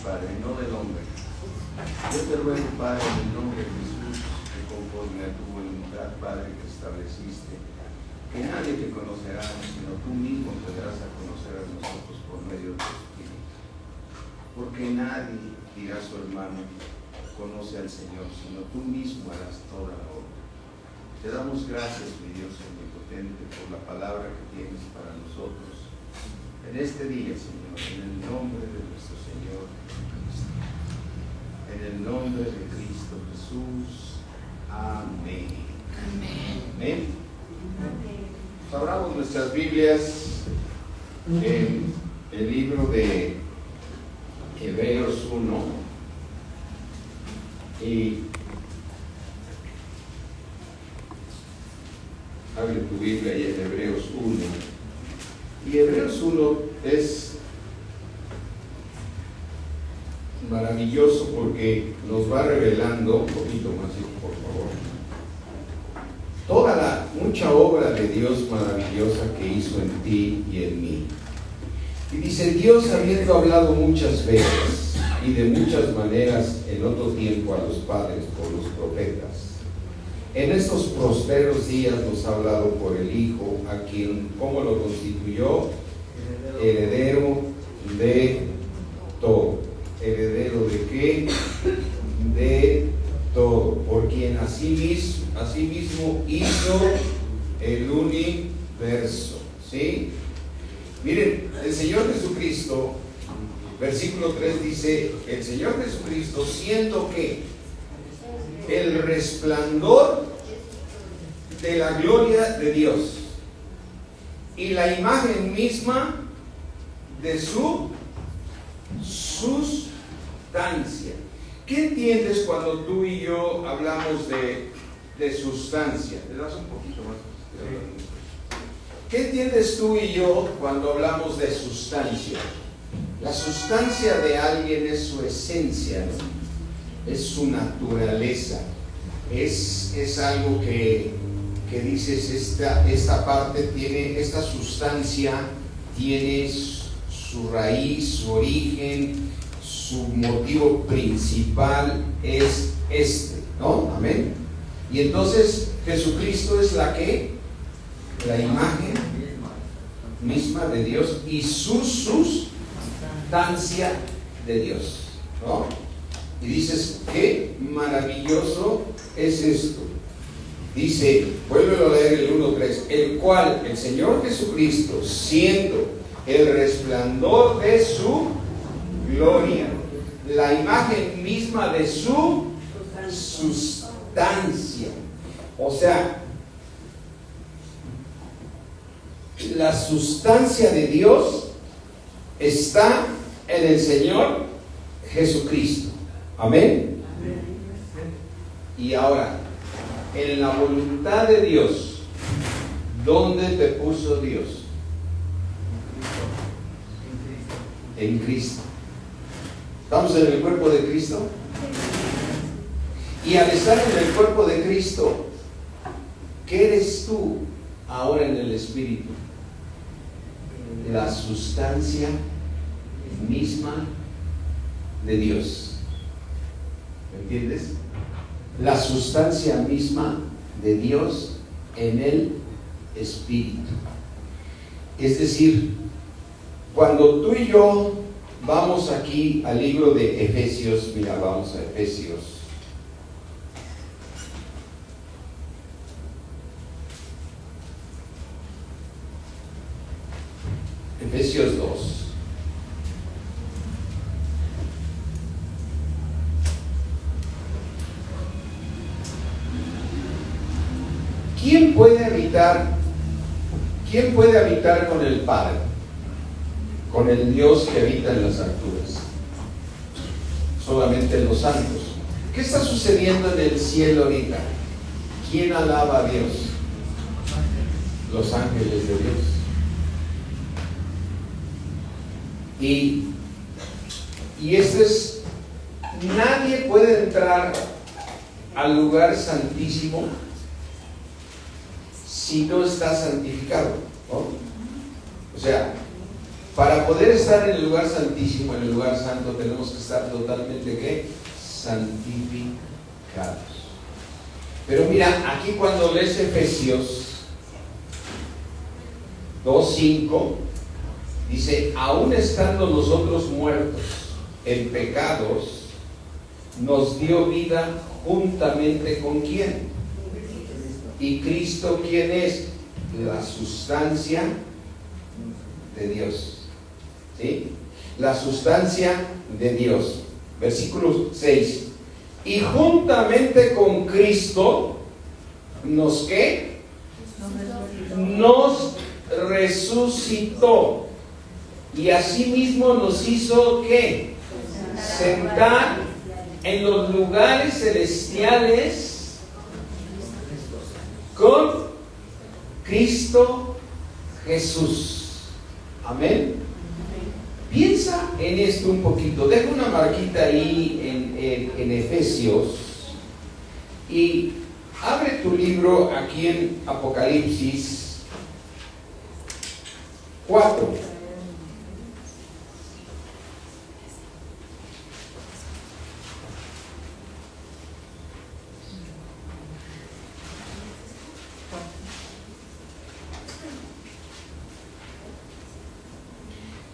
Padre, no del hombre. Yo te ruego, Padre, en el nombre de Jesús, que conforme a tu voluntad, Padre, que estableciste, que nadie te conocerá, sino tú mismo te darás a conocer a nosotros por medio de tu Espíritu. Porque nadie dirá a su hermano, conoce al Señor, sino tú mismo harás toda la obra. Te damos gracias, mi Dios omnipotente, por la palabra que tienes para nosotros en este día, Señor, en el nombre de nuestro Señor Jesucristo. En el nombre de Cristo Jesús. Amén. Amén. Abramos nuestras Biblias en el libro de Hebreos 1 y abre tu Biblia ahí en Hebreos 1. Y Hebreos 1 es maravilloso porque nos va revelando, un poquito más, por favor, toda la mucha obra de Dios maravillosa que hizo en ti y en mí. Y dice: Dios, habiendo hablado muchas veces y de muchas maneras en otro tiempo a los padres por los profetas, en estos postreros días nos ha hablado por el Hijo, a quien, ¿cómo lo constituyó? Heredero de todo. ¿Heredero de qué? De todo. Por quien asimismo hizo el universo. ¿Sí? Miren, el Señor Jesucristo, versículo 3 dice: el Señor Jesucristo, siendo que el resplandor de la gloria de Dios y la imagen misma de su sustancia. ¿Qué entiendes cuando tú y yo hablamos de sustancia? ¿Le das un poquito más? ¿Qué entiendes tú y yo cuando hablamos de sustancia? La sustancia de alguien es su esencia, ¿no? Es su naturaleza, es algo que dices, esta parte tiene, esta sustancia tiene su raíz, su origen, su motivo principal es ¿no? Amén. Y entonces Jesucristo es la imagen misma de Dios y su sustancia de Dios, ¿no? Y dices, qué maravilloso es esto. Dice, vuélvelo a leer el 1:3, el cual, el Señor Jesucristo, siendo el resplandor de su gloria, la imagen misma de su sustancia. O sea, la sustancia de Dios está en el Señor Jesucristo. Amén. Y ahora, en la voluntad de Dios, ¿dónde te puso Dios? En Cristo. ¿Estamos en el cuerpo de Cristo? Y al estar en el cuerpo de Cristo, ¿qué eres tú ahora en el Espíritu? La sustancia misma de Dios. ¿Me entiendes? La sustancia misma de Dios en el Espíritu. Es decir, cuando tú y yo vamos aquí al libro de Efesios, mira, vamos a Efesios. Efesios 2. ¿Quién puede habitar con el Padre? Con el Dios que habita en las alturas. Solamente los santos. ¿Qué está sucediendo en el cielo ahorita? ¿Quién alaba a Dios? Los ángeles de Dios. Y nadie puede entrar al lugar santísimo si no está santificado, ¿no? O sea, para poder estar en el lugar santísimo, en el lugar santo, tenemos que estar totalmente, ¿qué? Santificados. Pero mira, aquí cuando lees Efesios 2:5, dice, aún estando nosotros muertos en pecados, nos dio vida juntamente con ¿quién? Y Cristo, ¿quién es? La sustancia de Dios. ¿Sí? La sustancia de Dios. Versículo 6. Y juntamente con Cristo, ¿nos qué? Nos resucitó. Y asimismo nos hizo ¿qué? Sentar en los lugares celestiales con Cristo Jesús. Amén. Piensa en esto un poquito. Deja una marquita ahí en Efesios y abre tu libro aquí en Apocalipsis 4.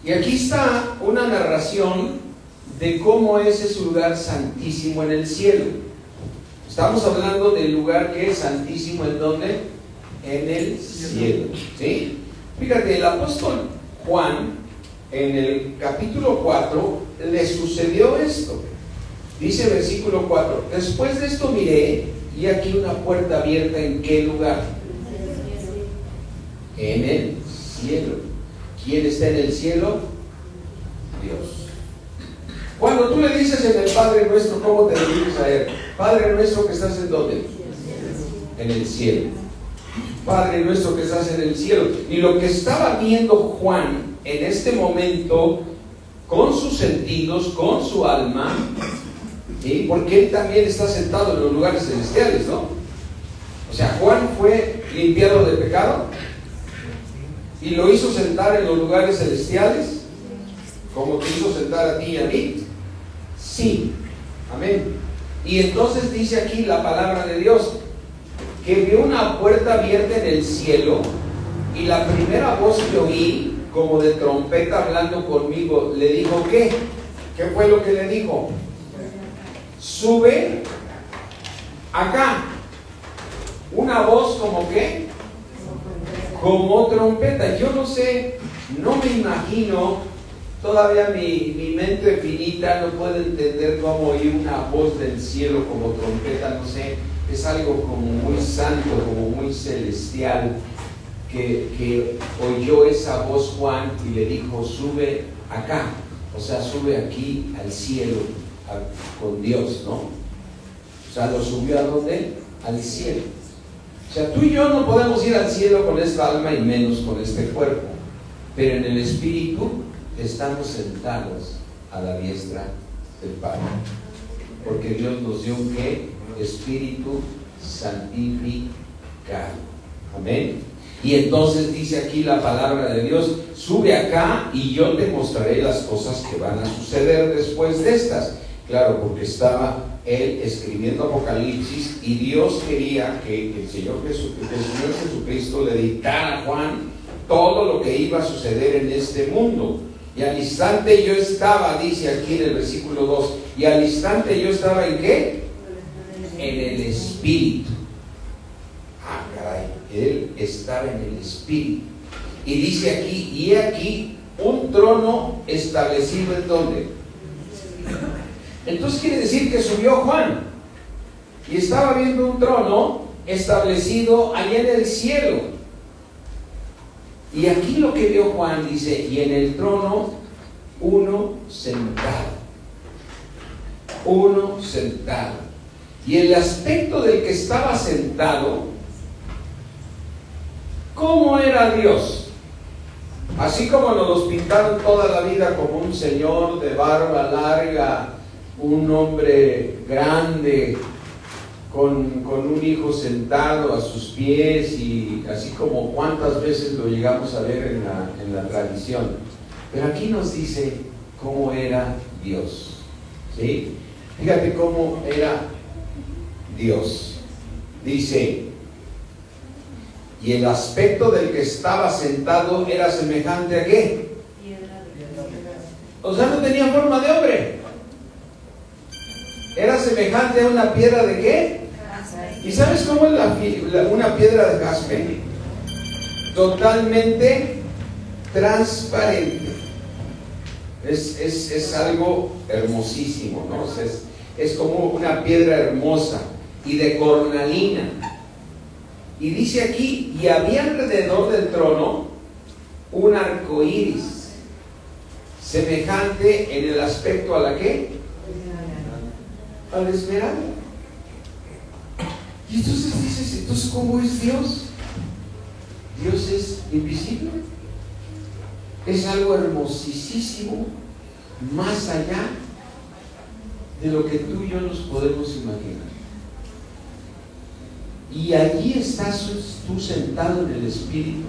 Y aquí está una narración de cómo es ese lugar santísimo en el cielo. Estamos hablando del lugar que es santísimo, ¿en dónde? En el cielo. ¿Sí? Fíjate, el apóstol Juan, en el capítulo 4, le sucedió esto. Dice versículo 4, después de esto miré, y aquí una puerta abierta, ¿en qué lugar? En el cielo. ¿Quién está en el cielo? Dios. Cuando tú le dices en el Padre Nuestro, ¿cómo te diriges a Él? Padre Nuestro que estás en ¿dónde? En el cielo. Padre Nuestro que estás en el cielo. Y lo que estaba viendo Juan en este momento, con sus sentidos, con su alma, ¿sí? Porque él también está sentado en los lugares celestiales, ¿no? O sea, Juan fue limpiado de pecado y lo hizo sentar en los lugares celestiales, como te hizo sentar a ti y a mí. Sí, amén. Y entonces dice aquí la palabra de Dios, que vio una puerta abierta en el cielo, y la primera voz que oí, como de trompeta hablando conmigo, le dijo, ¿qué? ¿Qué fue lo que le dijo? Sube acá. Una voz como ¿qué? Como trompeta. Yo no sé, no me imagino, todavía mi mente finita no puede entender cómo oír una voz del cielo como trompeta, no sé, es algo como muy santo, como muy celestial, que oyó esa voz Juan y le dijo, sube acá, o sea, sube aquí al cielo con Dios, ¿no? O sea, lo subió ¿a dónde? Al cielo. O sea, tú y yo no podemos ir al cielo con esta alma y menos con este cuerpo, pero en el Espíritu estamos sentados a la diestra del Padre, porque Dios nos dio un ¿qué? Espíritu santificado. Amén. Y entonces dice aquí la palabra de Dios, sube acá y yo te mostraré las cosas que van a suceder después de estas. Claro, porque estaba él escribiendo Apocalipsis y Dios quería que el Señor Jesucristo le dictara a Juan todo lo que iba a suceder en este mundo. Y al instante yo estaba, dice aquí en el versículo 2, y al instante yo estaba ¿en qué? En el Espíritu. Ah, caray, él estaba en el Espíritu. Y dice aquí, y he aquí un trono establecido ¿en dónde? Entonces quiere decir que subió Juan y estaba viendo un trono establecido allá en el cielo. Y aquí lo que vio Juan dice, y en el trono uno sentado. Uno sentado. Y el aspecto del que estaba sentado, ¿cómo era Dios? Así como nos los pintaron toda la vida como un señor de barba larga, un hombre grande, con un hijo sentado a sus pies, y así como cuántas veces lo llegamos a ver en la tradición. Pero aquí nos dice cómo era Dios. ¿Sí? Fíjate cómo era Dios. Dice, y el aspecto del que estaba sentado era semejante a ¿qué? O sea, no tenía forma de hombre. Era semejante a una piedra de ¿qué? ¿Y sabes cómo es una piedra de jaspe? Totalmente transparente. Es algo hermosísimo, ¿no? Es como una piedra hermosa y de cornalina. Y dice aquí, y había alrededor del trono un arco iris, semejante en el aspecto a la ¿qué? A la esmeralda. Y entonces dices, entonces ¿cómo es Dios? Dios es invisible. Es algo hermosísimo, más allá de lo que tú y yo nos podemos imaginar. Y allí estás tú sentado en el Espíritu,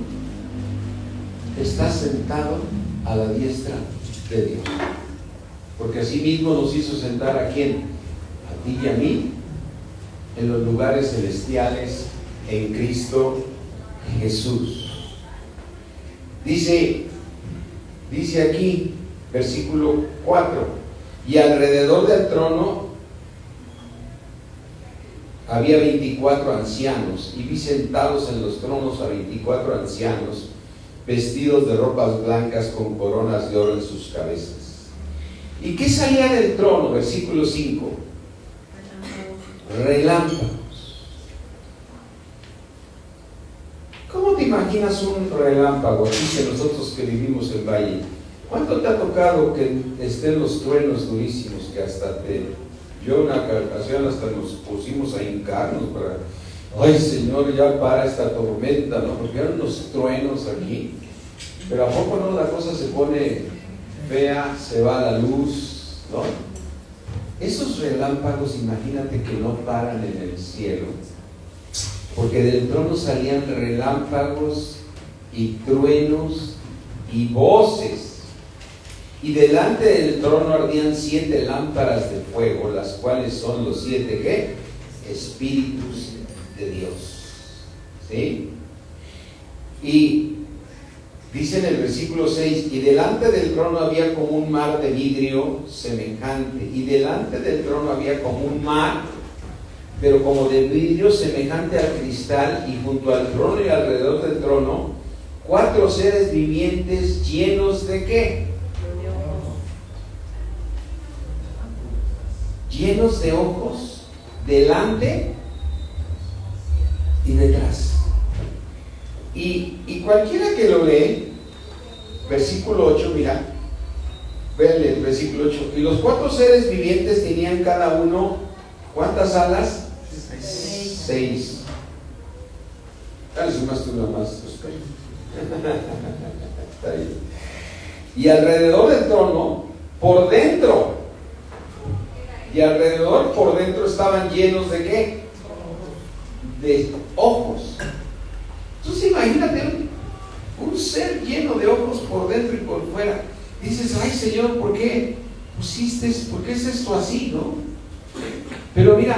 estás sentado a la diestra de Dios. Porque así mismo nos hizo sentar ¿a quién? A ti y a mí, en los lugares celestiales, en Cristo Jesús. Dice aquí, versículo 4, y alrededor del trono había 24 ancianos, y vi sentados en los tronos a 24 ancianos, vestidos de ropas blancas con coronas de oro en sus cabezas. ¿Y qué salía del trono? Versículo 5. Relámpagos. ¿Cómo te imaginas un relámpago? Dice nosotros que vivimos en Valle. ¿Cuánto te ha tocado que estén los truenos durísimos que hasta yo una ocasión hasta nos pusimos a hincarnos para, ay Señor, ya para esta tormenta, ¿no? Porque eran unos truenos aquí. Pero ¿a poco no la cosa se pone fea, se va la luz, ¿no? Esos relámpagos, imagínate que no paran en el cielo, porque del trono salían relámpagos y truenos y voces. Y delante del trono ardían 7 lámparas de fuego, las cuales son los 7 ¿qué? Espíritus de Dios. ¿Sí? Y dice en el versículo 6, y delante del trono había como un mar de vidrio semejante, y delante del trono había como un mar, pero como de vidrio semejante al cristal, y junto al trono y alrededor del trono, 4 seres vivientes llenos de ¿qué? Llenos de ojos, delante y detrás. Y cualquiera que lo lee, versículo 8, mira, véanle el versículo 8. Y los 4 seres vivientes tenían cada uno, ¿cuántas alas? 6. Dale, sumaste una más. Está bien. Y alrededor del trono, por dentro, estaban llenos de ¿qué? De ojos. Entonces imagínate un ser lleno de ojos por dentro y por fuera. Dices, ay Señor, ¿por qué es esto así, no? Pero mira,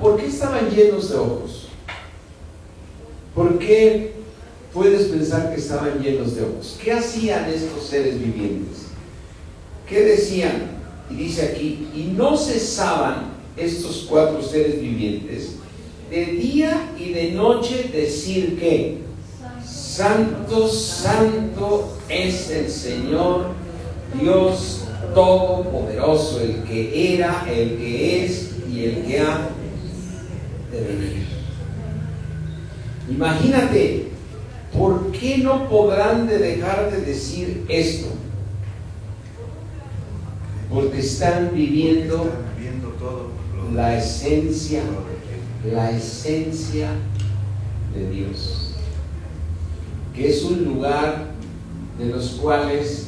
¿por qué estaban llenos de ojos? ¿Por qué puedes pensar que estaban llenos de ojos? ¿Qué hacían estos seres vivientes? ¿Qué decían? Y dice aquí, y no cesaban estos 4 seres vivientes de día y de noche decir que Santo, Santo es el Señor Dios Todopoderoso, el que era, el que es y el que ha de venir. Imagínate, ¿por qué no podrán de dejar de decir esto? Porque están viviendo la esencia de Dios, que es un lugar de los cuales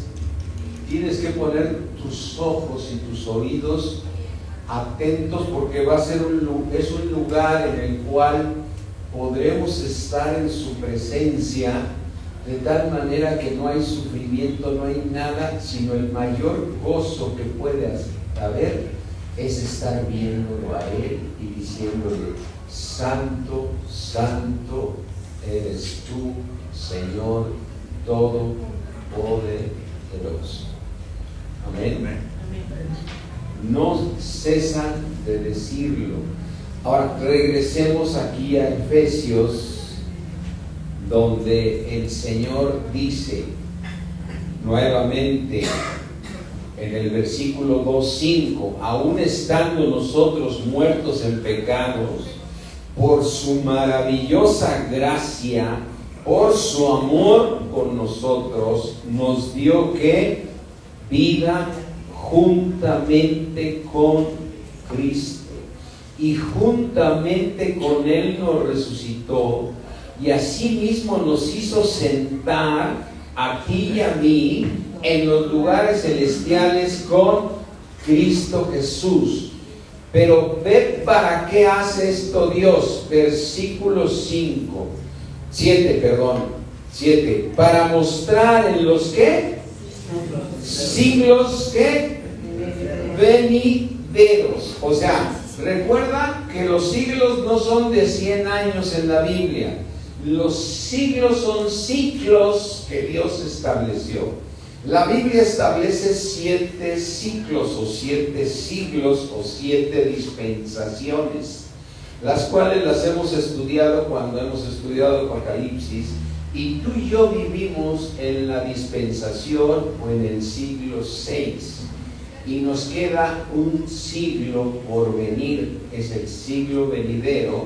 tienes que poner tus ojos y tus oídos atentos, porque es un lugar en el cual podremos estar en su presencia de tal manera que no hay sufrimiento, no hay nada, sino el mayor gozo que puede haber es estar viéndolo a Él y diciéndole: Santo, Santo eres tú, Señor Todopoderoso. Amén. No cesan de decirlo. Ahora regresemos aquí a Efesios, donde el Señor dice nuevamente en el versículo 2:5: aún estando nosotros muertos en pecados, por su maravillosa gracia, por su amor con nosotros, nos dio ¿qué? Vida juntamente con Cristo, y juntamente con Él nos resucitó, y asimismo nos hizo sentar a ti y a mí en los lugares celestiales con Cristo Jesús. Pero ve para qué hace esto Dios. Versículo 7, para mostrar en los ¿qué? Siglos ¿qué? Venideros. O sea, recuerda que los siglos no son de 100 años en la Biblia. Los siglos son ciclos que Dios estableció. La Biblia establece 7 ciclos o 7 siglos o 7 dispensaciones, las cuales las hemos estudiado cuando hemos estudiado Apocalipsis, y tú y yo vivimos en la dispensación o en el siglo 6, y nos queda un siglo por venir, es el siglo venidero,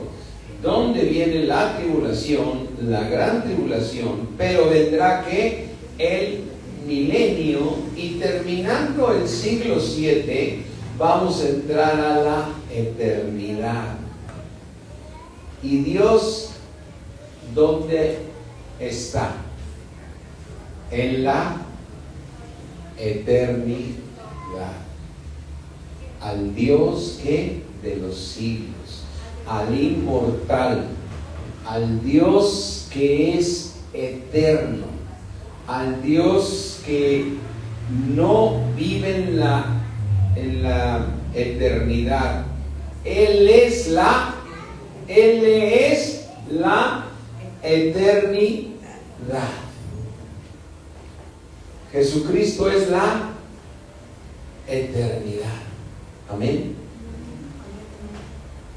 donde viene la tribulación, la gran tribulación, pero vendrá que el milenio, y terminando el siglo 7 vamos a entrar a la eternidad. Y Dios, ¿dónde está? En la eternidad, al Dios que de los siglos, al inmortal, al Dios que es eterno, al Dios que no vive en la eternidad. Él es la eternidad. Jesucristo es la eternidad. Amén.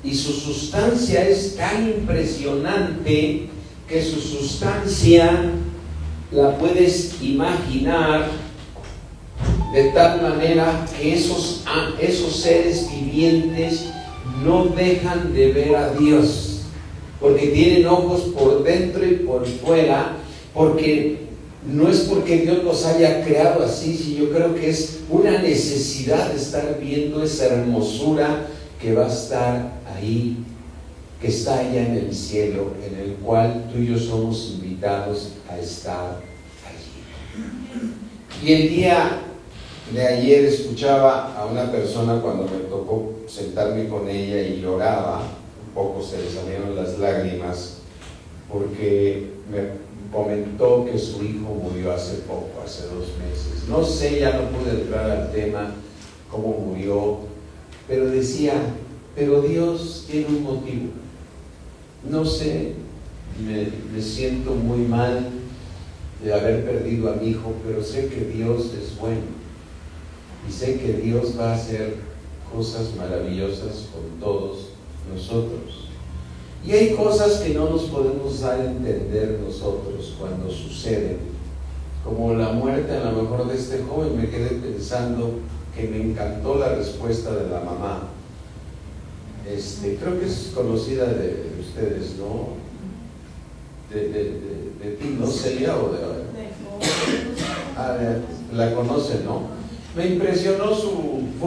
Y su sustancia es tan impresionante que su sustancia la puedes imaginar de tal manera que esos seres vivientes no dejan de ver a Dios, porque tienen ojos por dentro y por fuera, porque no es porque Dios los haya creado así, sino yo creo que es una necesidad de estar viendo esa hermosura que va a estar ahí, que está allá en el cielo, en el cual tú y yo somos invitados a estar allí. Y el día de ayer escuchaba a una persona, cuando me tocó sentarme con ella, y lloraba, un poco se le salieron las lágrimas, porque me comentó que su hijo murió hace poco, hace 2 meses. No sé, ya no pude entrar al tema cómo murió, pero decía, pero Dios tiene un motivo. No sé, me siento muy mal de haber perdido a mi hijo, pero sé que Dios es bueno, y sé que Dios va a hacer cosas maravillosas con todos nosotros. Y hay cosas que no nos podemos dar a entender nosotros cuando suceden, como la muerte a lo mejor de este joven. Me quedé pensando que me encantó la respuesta de la mamá. Creo que es conocida de ustedes, ¿no? De ti, ¿no, Celia? ¿O la conocen, no? Me impresionó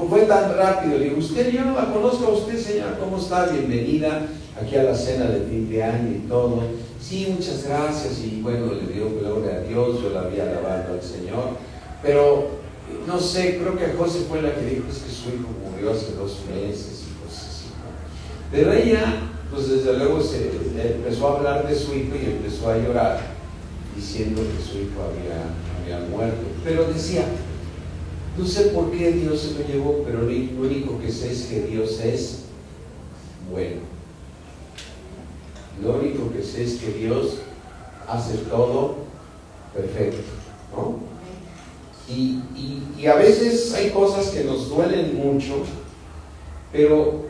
fue tan rápido. Le digo, yo no la conozco a usted, señora, ¿cómo está? Bienvenida aquí a la cena de fin de año y todo. Sí, muchas gracias. Y bueno, le dio gloria a Dios, yo la había alabado al Señor, pero no sé, creo que José fue la que dijo, es que su hijo murió hace 2 meses y cosas así, ¿no? Pero ella, pues desde luego se empezó a hablar de su hijo y empezó a llorar. diciendo que su hijo había muerto. Pero decía, no sé por qué Dios se lo llevó, pero lo único que sé es que Dios es bueno. Lo único que sé es que Dios hace todo perfecto, ¿no? Y a veces hay cosas que nos duelen mucho, pero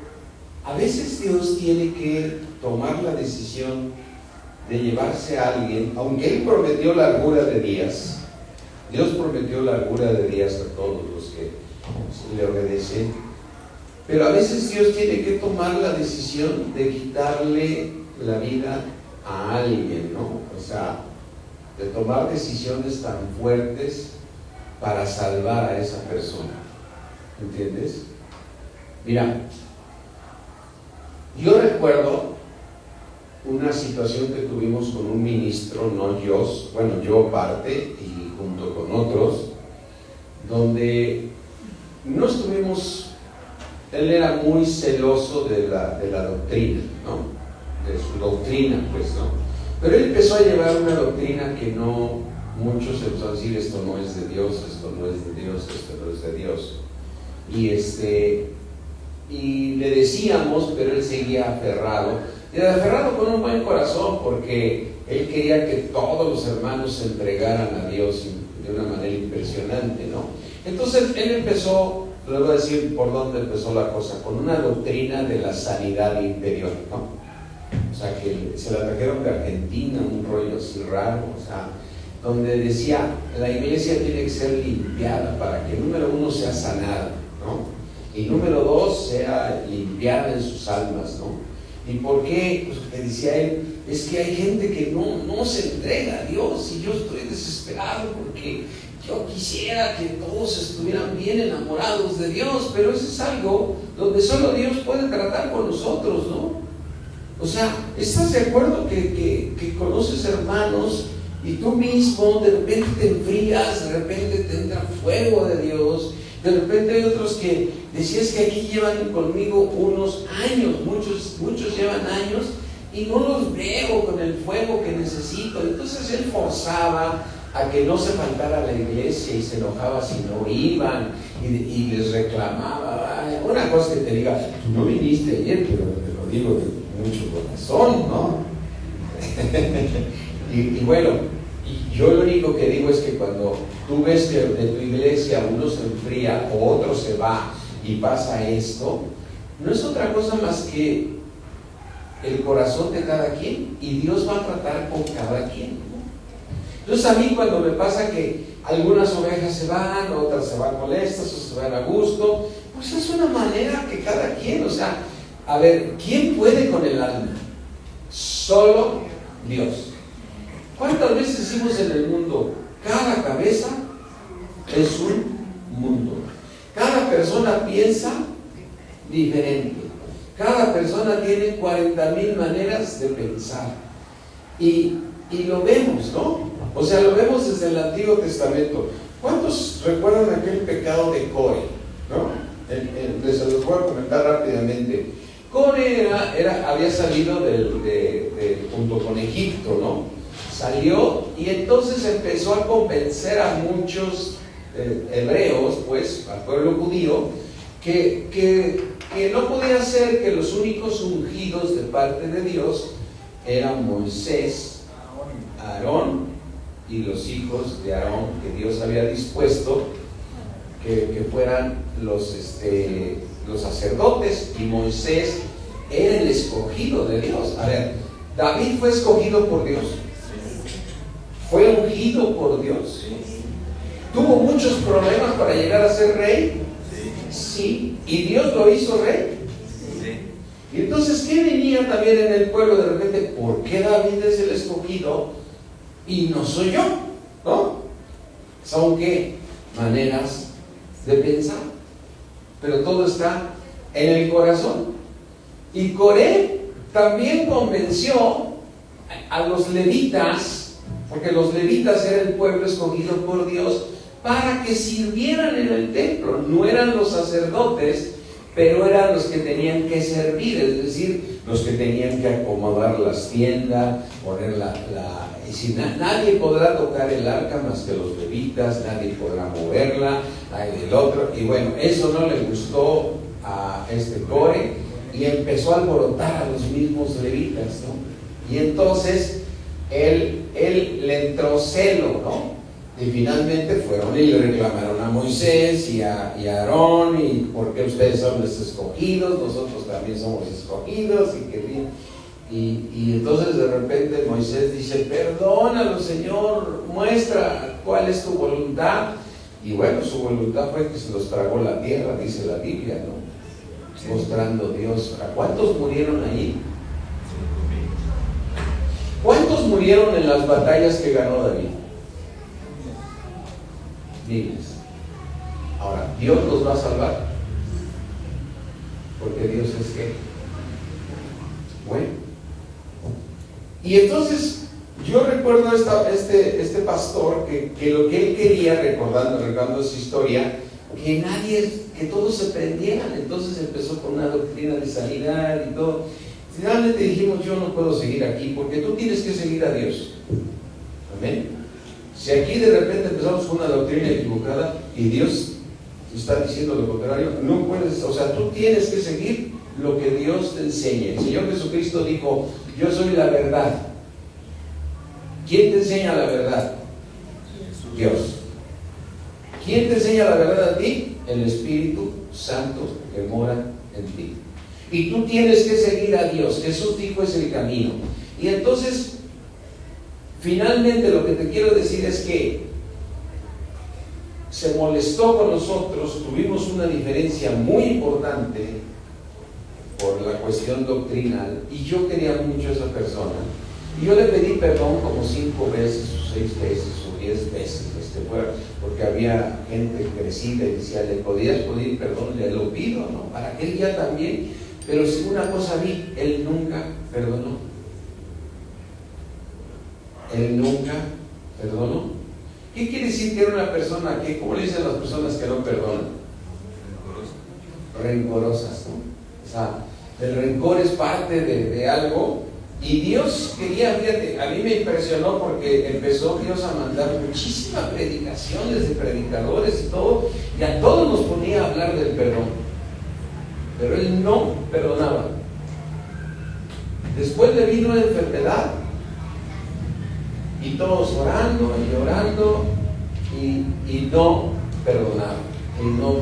a veces Dios tiene que tomar la decisión de llevarse a alguien, aunque Él prometió largura de días. Dios prometió largura de días a todos los que le obedecen, pero a veces Dios tiene que tomar la decisión de quitarle la vida a alguien, ¿no? O sea, de tomar decisiones tan fuertes para salvar a esa persona. ¿Entiendes? Mira, yo recuerdo una situación que tuvimos con un ministro, no yo, bueno, yo parte y junto con otros, donde no estuvimos, él era muy celoso de la doctrina, ¿no? De su doctrina, pues, ¿no? Pero él empezó a llevar una doctrina que no, muchos empezaron a decir, esto no es de Dios, esto no es de Dios, esto no es de Dios. Y le decíamos, pero él seguía aferrado, y aferrado con un buen corazón, porque él quería que todos los hermanos se entregaran a Dios de una manera impresionante, ¿no? Entonces él empezó, les voy a decir por dónde empezó la cosa, con una doctrina de la sanidad interior, ¿no? O sea, que se la trajeron de Argentina, un rollo así raro, o sea, donde decía, la iglesia tiene que ser limpiada para que, número uno, sea sanada, ¿no? Y número dos, sea limpiada en sus almas, ¿no? ¿Y por qué? Pues que decía él, es que hay gente que no se entrega a Dios, y yo estoy desesperado porque yo quisiera que todos estuvieran bien enamorados de Dios, pero eso es algo donde solo Dios puede tratar con nosotros, ¿no? O sea, ¿estás de acuerdo que conoces hermanos y tú mismo de repente te enfrías, de repente te entra fuego de Dios? De repente hay otros que decías que aquí llevan conmigo unos años, muchos llevan años y no los veo con el fuego que necesito. Entonces él forzaba a que no se faltara a la iglesia y se enojaba si no iban y les reclamaba. Una cosa que te diga, tú no viniste ayer, pero te lo digo de mucho corazón, ¿no? y bueno, y yo lo único que digo es que cuando tú ves que de tu iglesia uno se enfría o otro se va y pasa esto, no es otra cosa más que el corazón de cada quien, y Dios va a tratar con cada quien, ¿no? Entonces a mí cuando me pasa que algunas ovejas se van, otras se van molestas o se van a gusto, pues es una manera que cada quien, o sea, a ver, ¿quién puede con el alma? Solo Dios. ¿Cuántas veces decimos en el mundo, cada cabeza es un mundo? Cada persona piensa diferente. Cada persona tiene 40,000 maneras de pensar. Y lo vemos, ¿no? O sea, lo vemos desde el Antiguo Testamento. ¿Cuántos recuerdan aquel pecado de Core? ¿No? Les los voy a comentar rápidamente. Core había salido junto con Egipto, ¿no? Salió y entonces empezó a convencer a muchos hebreos, pues, al pueblo judío, que no podía ser que los únicos ungidos de parte de Dios eran Moisés, Aarón y los hijos de Aarón, que Dios había dispuesto que fueran los sacerdotes, y Moisés era el escogido de Dios. A ver, David fue escogido por Dios, fue ungido por Dios, tuvo muchos problemas para llegar a ser rey, sí, y Dios lo hizo rey. Y entonces, ¿qué venía también en el pueblo de repente? ¿Por qué David es el escogido y no soy yo? ¿No? ¿Son qué? Maneras de pensar, pero todo está en el corazón. Y Coré también convenció a los levitas, porque los levitas eran el pueblo escogido por Dios, para que sirvieran en el templo. No eran los sacerdotes, pero eran los que tenían que servir, es decir, los que tenían que acomodar las tiendas, poner y si nadie podrá tocar el arca más que los levitas, nadie podrá moverla, nadie el otro, y bueno, eso no le gustó a Core, y empezó a alborotar a los mismos levitas, ¿no? Y entonces él le entró celo, ¿no? Y finalmente fueron y le reclamaron a Moisés y a Aarón, y porque ustedes son los escogidos, nosotros también somos escogidos, y entonces de repente Moisés dice: perdónalo, Señor, muestra cuál es tu voluntad. Y bueno, su voluntad fue que se los tragó la tierra, dice la Biblia, ¿no? Sí. Mostrando Dios. ¿A cuántos murieron ahí? ¿Cuántos murieron en las batallas que ganó David? Miles. Ahora, ¿Dios los va a salvar? Porque Dios es ¿qué? Bueno. Y entonces yo recuerdo este pastor que lo que él quería, recordando su historia, que todos se prendieran. Entonces empezó con una doctrina de sanidad y todo. Finalmente dijimos: yo no puedo seguir aquí, porque tú tienes que seguir a Dios. Amén. Si aquí de repente empezamos con una doctrina equivocada y Dios está diciendo lo contrario, no puedes, o sea, tú tienes que seguir lo que Dios te enseña. El Señor Jesucristo dijo: yo soy la verdad. ¿Quién te enseña la verdad? Dios. ¿Quién te enseña la verdad a ti? El Espíritu Santo que mora en ti. Y tú tienes que seguir a Dios. Jesús dijo: es el camino. Y entonces, finalmente lo que te quiero decir es que se molestó con nosotros, tuvimos una diferencia muy importante por la cuestión doctrinal, y yo quería mucho a esa persona, y yo le pedí perdón como 5 veces, o 6 veces, o 10 veces, porque había gente crecida y decía: ¿le podías pedir perdón? Le lo pido, ¿no? Para que él ya también. Pero si una cosa vi, él nunca perdonó. Él nunca perdonó. ¿Qué quiere decir que era una persona que, cómo le dicen las personas que no perdonan? Rencorosas, ¿no? O sea, el rencor es parte de algo, y Dios quería, fíjate, a mí me impresionó porque empezó Dios a mandar muchísimas predicaciones de predicadores y todo, y a todos nos ponía a hablar del perdón, pero él no perdonaba. Después le vino la enfermedad, y todos orando y orando, y no perdonaban, ¿no?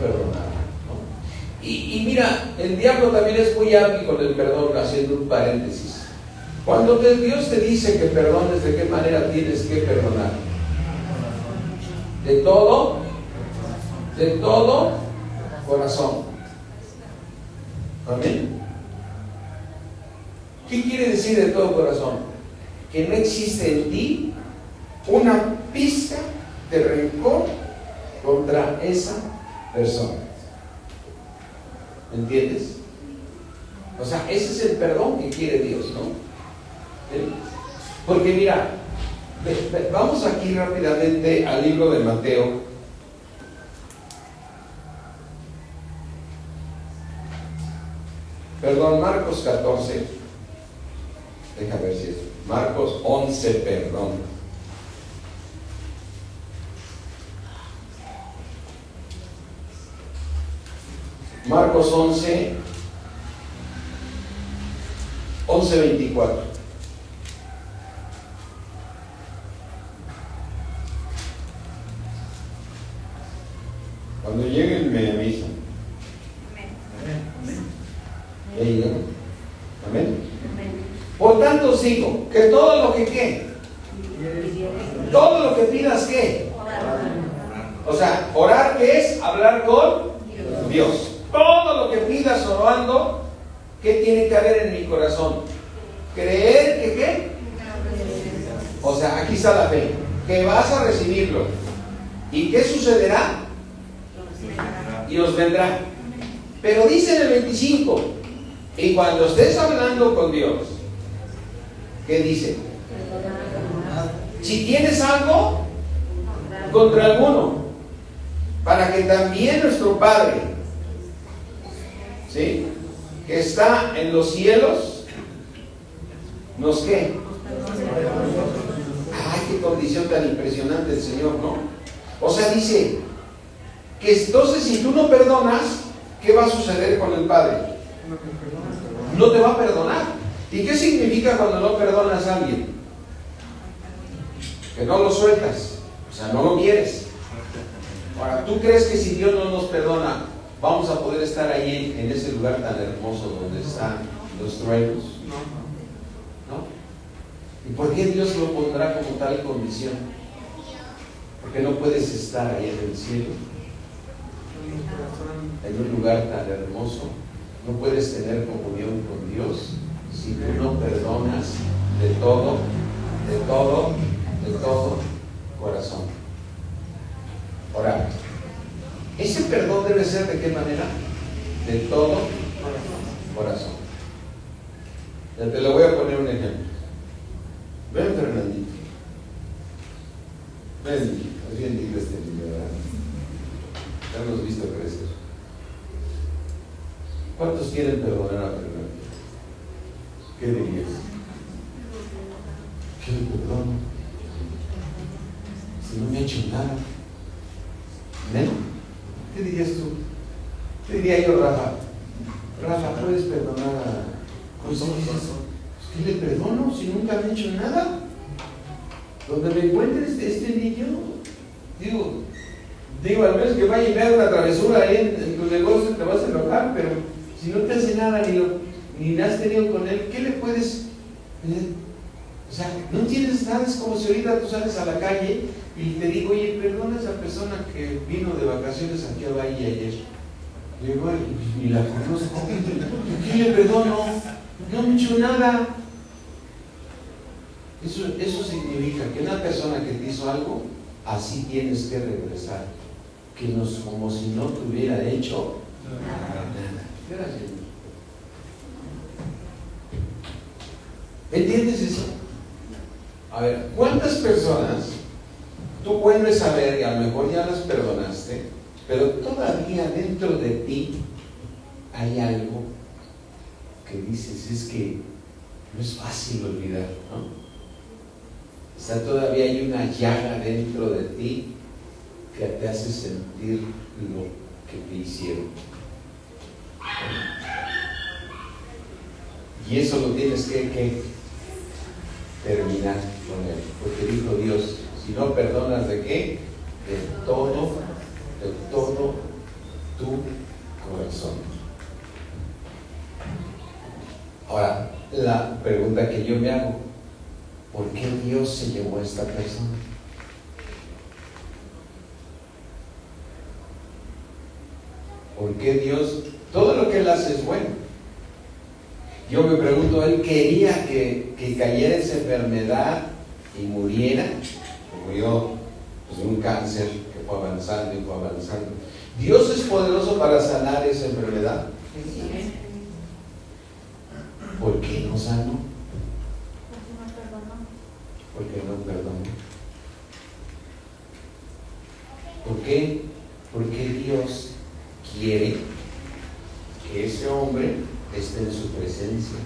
Y mira, el diablo también es muy hábil con el perdón, haciendo un paréntesis. Cuando Dios te dice que perdones, ¿de qué manera tienes que perdonar? De todo corazón. Amén. ¿Qué quiere decir de todo corazón? Que no existe en ti una pizca de rencor contra esa persona. ¿Me entiendes? O sea, ese es el perdón que quiere Dios, ¿no? Porque mira, vamos aquí rápidamente al libro de Mateo. Perdón, Marcos 14. Deja ver si es Marcos 11, perdón. Marcos 11, 24. Cuando lleguen me avisan. Amén. Amén. Por tanto os digo que todo lo que ¿qué? Todo lo que pidas ¿qué? O sea, orar ¿qué es? Hablar con Dios. Todo lo que pidas orando, ¿qué tiene que haber en mi corazón? Creer que ¿qué? O sea, aquí está la fe, que vas a recibirlo. ¿Y qué sucederá? Y os vendrá. Pero dice en el 25, y cuando estés hablando con Dios, ¿qué dice? Si tienes algo contra alguno, para que también nuestro Padre ¿sí?, que está en los cielos, ¿nos qué? Ay, qué condición tan impresionante el Señor, ¿no? O sea, dice que entonces si tú no perdonas, ¿qué va a suceder con el Padre? No te va a perdonar. ¿Y qué significa cuando no perdonas a alguien? Que no lo sueltas, o sea, no lo quieres. Ahora, ¿tú crees que si Dios no nos perdona, vamos a poder estar ahí en ese lugar tan hermoso donde están los truenos? ¿No? ¿Y por qué Dios lo pondrá como tal condición? Porque no puedes estar ahí en el cielo, en un lugar tan hermoso. No puedes tener comunión con Dios si tú no perdonas de todo corazón. Ahora, ese perdón debe ser ¿de qué manera? De todo corazón. Ya te lo voy a poner un ejemplo. Ven, Fernandito. Ven, es bien lindo este niño, ¿verdad? Ya hemos visto crecer. ¿Cuántos quieren perdonar a Fernandito? ¿Qué dirías? ¿Qué le perdono? Si no me ha hecho nada. ¿Ven? ¿Qué dirías tú? ¿Qué diría yo, Rafa? Rafa, ¿puedes perdonar a José? ¿Qué le perdono si nunca me ha hecho nada? Donde me encuentres este niño, digo, al menos que vaya y me haga una travesura ahí en tu negocio, te vas a enojar, pero si no te hace nada ni has tenido con él, ¿qué le puedes? O sea, no tienes nada. Es como si ahorita tú sales a la calle y te digo, oye, perdona a esa persona que vino de vacaciones aquí a Bahía ayer. Le digo, ni la conozco. ¿Qué le perdono? No me he hecho nada. Eso significa que una persona que te hizo algo, así tienes que regresar. Como si no te hubiera hecho nada. Gracias. ¿Entiendes eso? A ver, ¿cuántas personas tú puedes saber y a lo mejor ya las perdonaste, pero todavía dentro de ti hay algo que dices, es que no es fácil olvidar, ¿no? O sea, todavía hay una llaga dentro de ti que te hace sentir lo que te hicieron. Y eso lo tienes que terminar con él, porque dijo Dios, si no perdonas ¿de qué? De todo tu corazón. Ahora, la pregunta que yo me hago, ¿por qué Dios se llevó a esta persona? ¿Por qué Dios? Todo lo que Él hace es bueno. Yo me pregunto, ¿Él quería que cayera esa enfermedad y muriera? Murió pues, de un cáncer que fue avanzando y fue avanzando. ¿Dios es poderoso para sanar esa enfermedad? ¿Por qué no sanó? ¿Por qué no perdonó? ¿Por qué? Porque Dios quiere que ese hombre esté en su presencia.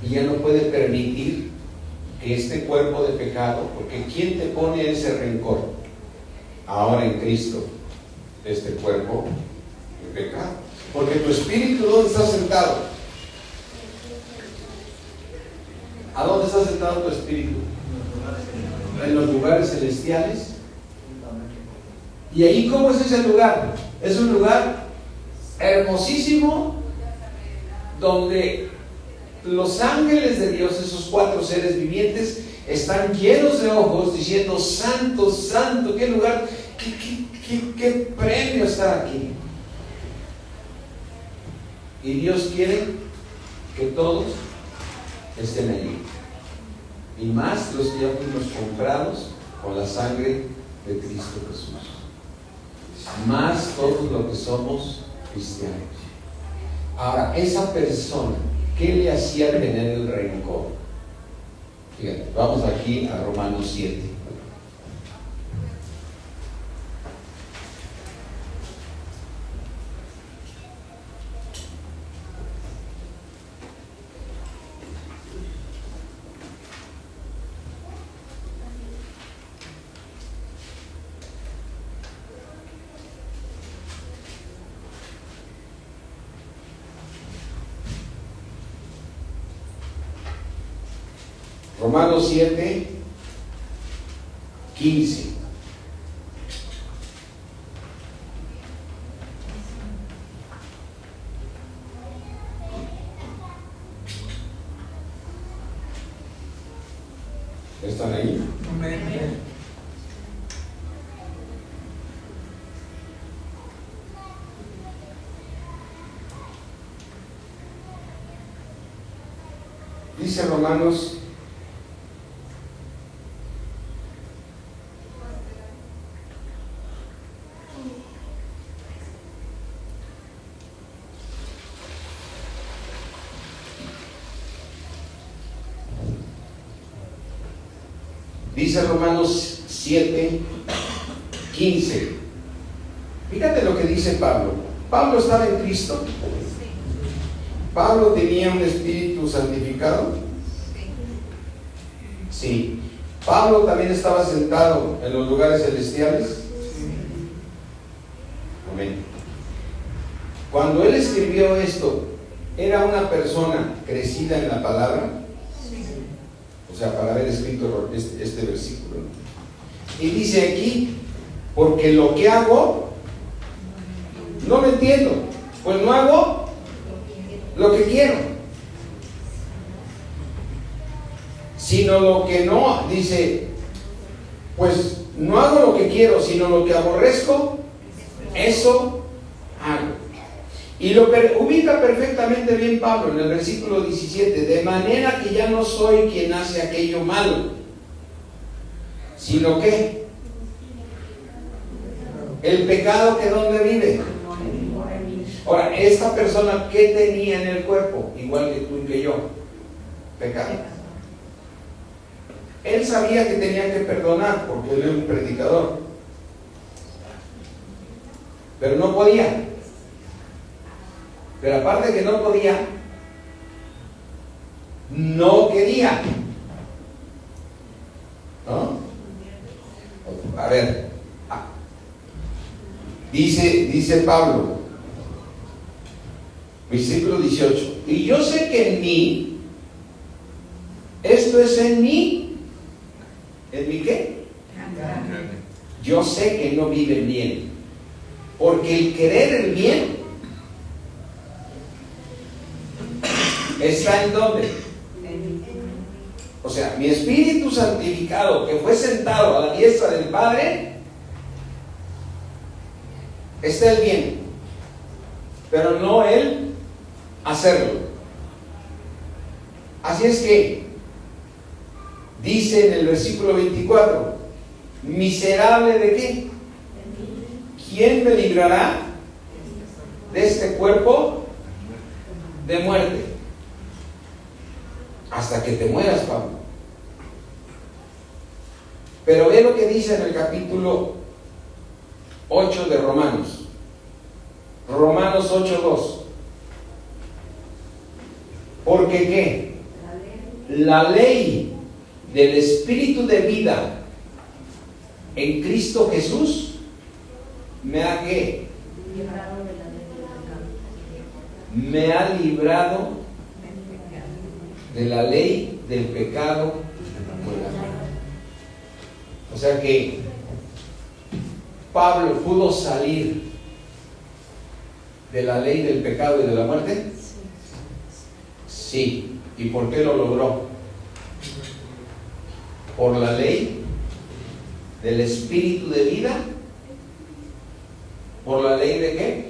Y ya no puede permitir que este cuerpo de pecado, porque ¿quién te pone ese rencor? Ahora en Cristo, este cuerpo de pecado. Porque tu espíritu, ¿dónde está sentado? ¿A dónde está sentado tu espíritu? En los lugares celestiales. ¿Y ahí cómo es ese lugar? Es un lugar hermosísimo donde los ángeles de Dios, esos 4 seres vivientes, están llenos de ojos diciendo, santo, santo, qué lugar, qué premio estar aquí. Y Dios quiere que todos estén allí. Y más los que ya fuimos comprados con la sangre de Cristo Jesús. Más todos los que somos cristianos. Ahora, esa persona, ¿qué le hacía tener el rencor? Fíjate, vamos aquí a Romanos 7. Romanos 7, 15. ¿Están ahí? Amén. Dice Romanos Romanos 7, 15. Fíjate lo que dice Pablo. Pablo estaba en Cristo. Pablo tenía un espíritu santificado. Sí. Pablo también estaba sentado en los lugares celestiales. Amén. Cuando él escribió esto, ¿era una persona crecida en la palabra? O sea, para haber escrito este versículo. Y dice aquí, porque lo que hago, no lo entiendo, pues no hago lo que quiero, sino lo que no, dice, pues no hago lo que quiero, sino lo que aborrezco, eso hago. Y lo ubica perfectamente bien Pablo en el versículo 17, de manera que ya no soy quien hace aquello malo, sino que el pecado que donde vive. Ahora, esta persona, ¿qué tenía en el cuerpo? Igual que tú y que yo, pecado. Él sabía que tenía que perdonar porque él era un predicador, pero no podía. Pero aparte que no podía, no quería. ¿No? A ver, dice Pablo, versículo 18, y yo sé que en mí, esto es en mí, ¿en mí qué? Yo sé que no vive bien, porque el querer el bien está en ¿dónde? O sea, mi espíritu santificado que fue sentado a la diestra del Padre, está el bien, pero no el hacerlo. Así es que dice en el versículo 24, miserable de qué? ¿Quién me librará de este cuerpo de muerte? Hasta que te mueras, Pablo. Pero ve lo que dice en el capítulo 8 de Romanos. Romanos 8:2. Porque ¿qué? La ley del Espíritu de vida en Cristo Jesús me ha ¿qué? Me ha librado de la ley del pecado. O sea que Pablo pudo salir de la ley del pecado y de la muerte. Sí. ¿Y por qué lo logró? Por la ley del Espíritu de vida. ¿Por la ley de qué?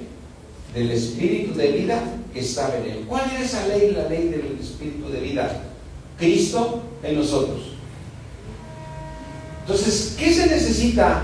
Del Espíritu de vida que estaba en él. ¿Cuál era esa ley? La ley del Espíritu de vida. Cristo en nosotros. Entonces, ¿qué se necesita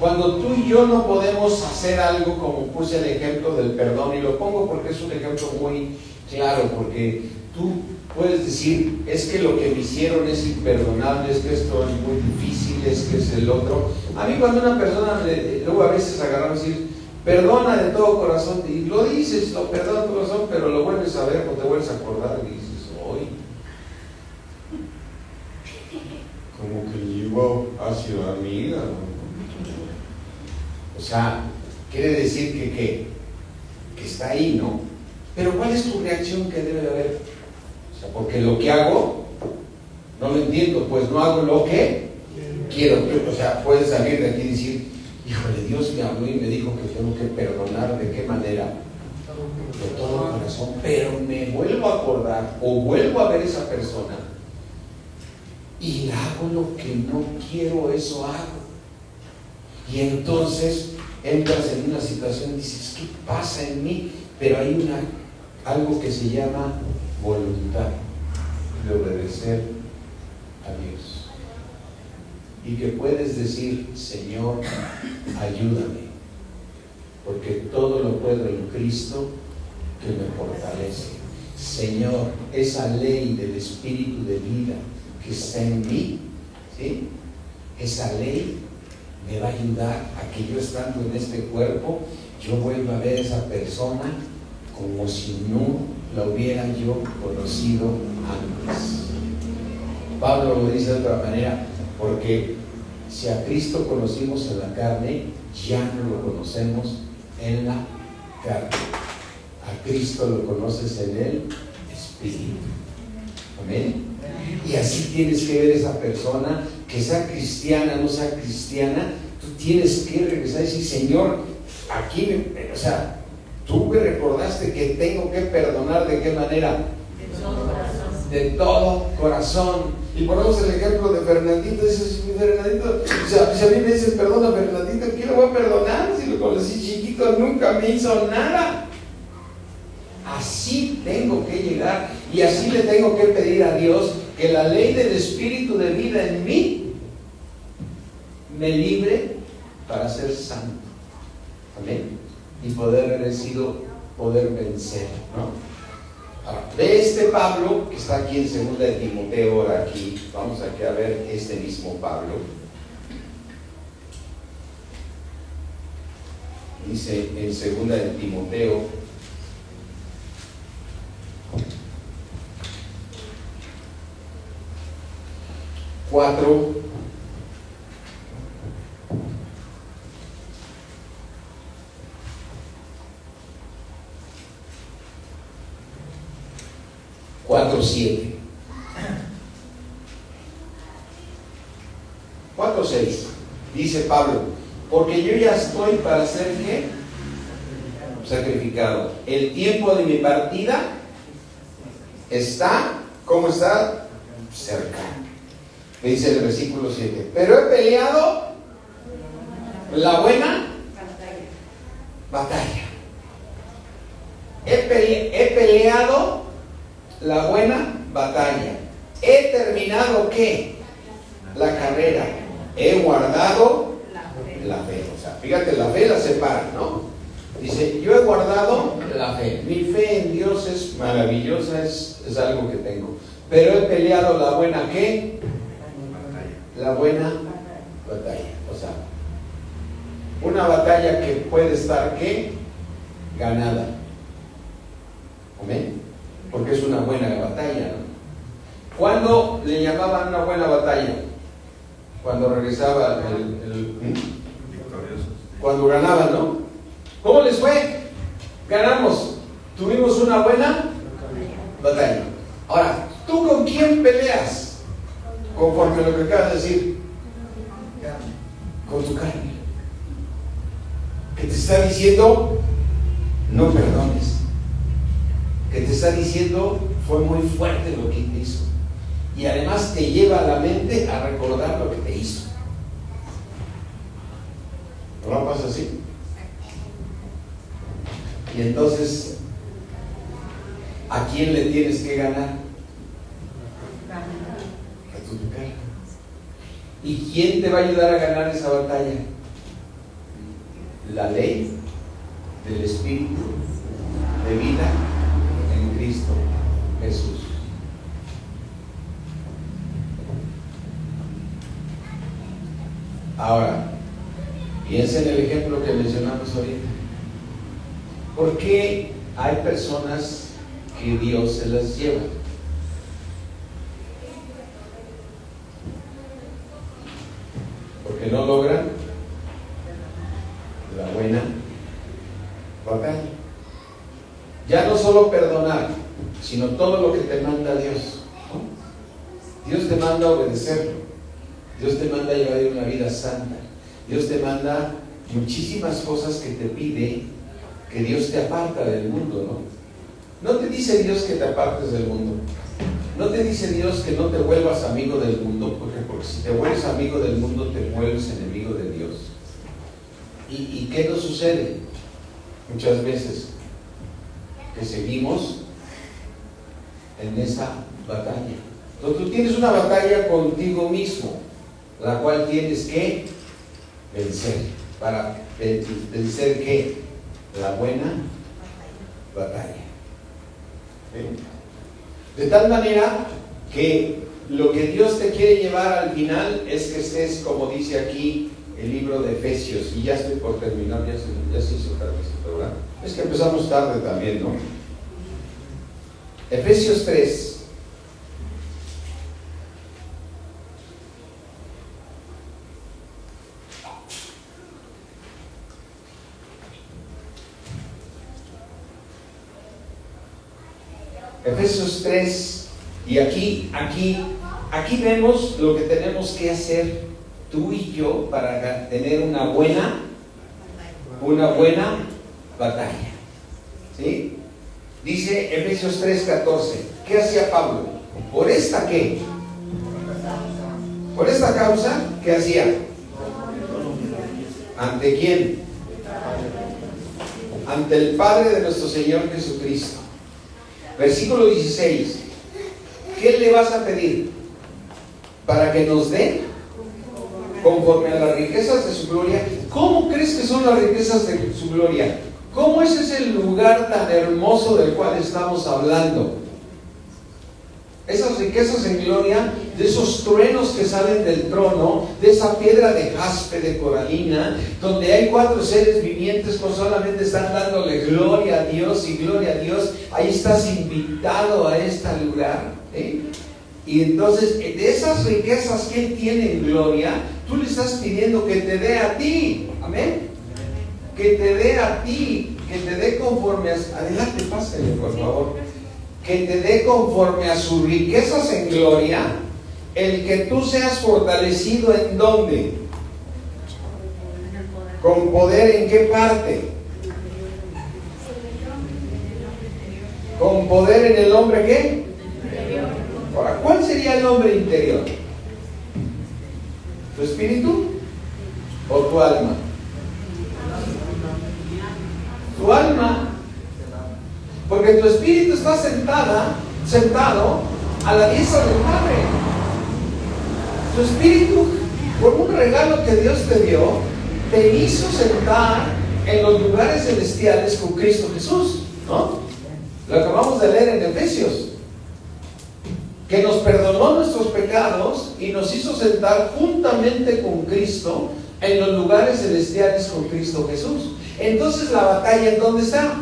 cuando tú y yo no podemos hacer algo, como puse el ejemplo del perdón? Y lo pongo porque es un ejemplo muy claro, porque tú puedes decir, es que lo que me hicieron es imperdonable, es que esto es muy difícil, es que es el otro. A mí cuando una persona, luego a veces agarra y decir, perdona de todo corazón, y lo dices, lo perdona de todo corazón, pero lo vuelves a ver o te vuelves a acordar y dices, hoy como que llegó hacia amiga. O sea, quiere decir que está ahí, ¿no? Pero ¿cuál es tu reacción que debe de haber? O sea, porque lo que hago No lo entiendo, pues no hago lo que quiero. O sea, puedes salir de aquí y decir, híjole, Dios me habló y me dijo que tengo que perdonar. ¿De qué manera? De todo corazón. Pero me vuelvo a acordar o vuelvo a ver esa persona y hago lo que no quiero, eso hago. Y entonces entras en una situación y dices, ¿qué pasa en mí? Pero hay algo que se llama voluntad de obedecer a Dios. Y que puedes decir, Señor, ayúdame, porque todo lo puedo en Cristo que me fortalece. Señor, esa ley del Espíritu de vida que está en mí, ¿sí? Esa ley me va a ayudar a que yo, estando en este cuerpo, yo vuelva a ver a esa persona como si no la hubiera yo conocido antes. Pablo lo dice de otra manera, porque si a Cristo conocimos en la carne, ya no lo conocemos en la carne. A Cristo lo conoces en el Espíritu. Amén. Y así tienes que ver esa persona, que sea cristiana, no sea cristiana, tú tienes que regresar y decir, Señor, aquí, tú me recordaste que tengo que perdonar. ¿De qué manera? De todo corazón. De todo corazón. Y ponemos el ejemplo de Fernandito. Dices, Fernandito, si a mí me dices, perdona Fernandito, ¿quién lo voy a perdonar? Si lo conocí chiquito, nunca me hizo nada. Así tengo que llegar y así le tengo que pedir a Dios que la ley del Espíritu de vida en mí me libre para ser santo. Amén. Y poder vencer, ¿no? Ahora, ve este Pablo que está aquí en segunda de Timoteo. Ahora aquí, vamos aquí a ver este mismo Pablo. Dice en segunda de Timoteo 4, 4:7, 4:6, dice Pablo, porque yo ya estoy para ser ¿qué? Sacrificado. El tiempo de mi partida está, ¿cómo está? Cerca. Me dice el versículo 7, pero he peleado la buena batalla. He peleado la buena batalla. He terminado ¿qué? La carrera. He guardado la fe. O sea, fíjate, la fe la separa, ¿no? Dice, yo he guardado la fe. Mi fe en Dios es maravillosa, es algo que tengo. Pero he peleado la buena ¿qué? La buena batalla. O sea, una batalla que puede estar ¿qué? Ganada. Amén. Porque es una buena batalla, ¿no? ¿Cuándo le llamaban una buena batalla? Cuando regresaba cuando ganaban, ¿no? ¿Cómo les fue? Ganamos. Tuvimos una buena batalla. Ahora, ¿tú con quién peleas? Conforme a lo que acabas de decir, con tu carne, que te está diciendo no perdones, que te está diciendo fue muy fuerte lo que te hizo, y además te lleva a la mente a recordar lo que te hizo. ¿No pasa así? Y entonces, ¿a quién le tienes que ganar? A tu carne. ¿Y quién te va a ayudar a ganar esa batalla? La ley del Espíritu de vida en Cristo Jesús. Ahora, piensa en el ejemplo que mencionamos ahorita. ¿Por qué hay personas que Dios se las lleva? Porque no logran la buena batalla. Ya no solo perdonar, sino todo lo que te manda Dios, ¿no? Dios te manda a obedecerlo. Dios te manda a llevar una vida santa. Dios te manda muchísimas cosas que te pide, que Dios te aparta del mundo, ¿no? No te dice Dios que te apartes del mundo. No te dice Dios que no te vuelvas amigo del mundo, porque si te vuelves amigo del mundo, te vuelves enemigo de Dios. ¿Y qué nos sucede? Muchas veces que seguimos en esa batalla. Entonces tú tienes una batalla contigo mismo, la cual tienes que vencer. Para vencer ¿qué? La buena batalla. De tal manera que lo que Dios te quiere llevar al final es que estés, como dice aquí el libro de Efesios, y ya estoy por terminar, ya se hizo tardecito, ¿verdad? Es que empezamos tarde también, ¿no? Efesios 3. Efesios 3, y aquí vemos lo que tenemos que hacer tú y yo para tener una buena batalla. ¿Sí? Dice Efesios 3:14, ¿qué hacía Pablo? ¿Por esta qué? Por esta causa, ¿qué hacía? ¿Ante quién? Ante el Padre de nuestro Señor Jesucristo. Versículo 16. ¿Qué le vas a pedir? Para que nos dé conforme a las riquezas de su gloria. ¿Cómo crees que son las riquezas de su gloria? ¿Cómo es ese lugar tan hermoso del cual estamos hablando? Esas riquezas en gloria, de esos truenos que salen del trono, de esa piedra de jaspe, de coralina, donde hay 4 seres vivientes que solamente están dándole gloria a Dios y gloria a Dios. Ahí estás invitado a este lugar, ¿eh? Y entonces, de esas riquezas que Él tiene en gloria, tú le estás pidiendo que te dé a ti. Amén. Que te dé a ti, que te dé conforme a... Adelante, pásale, por favor. Que te dé conforme a sus riquezas en gloria, el que tú seas fortalecido ¿en dónde? ¿Con poder en qué parte? ¿Con poder en el hombre qué? Ahora, ¿cuál sería el hombre interior? ¿Tu espíritu o tu alma? Tu alma. Porque tu espíritu está sentado a la diestra del Padre. Tu espíritu, por un regalo que Dios te dio, te hizo sentar en los lugares celestiales con Cristo Jesús, ¿no? Lo acabamos de leer en Efesios. Que nos perdonó nuestros pecados y nos hizo sentar juntamente con Cristo en los lugares celestiales con Cristo Jesús. Entonces, ¿la batalla en dónde está?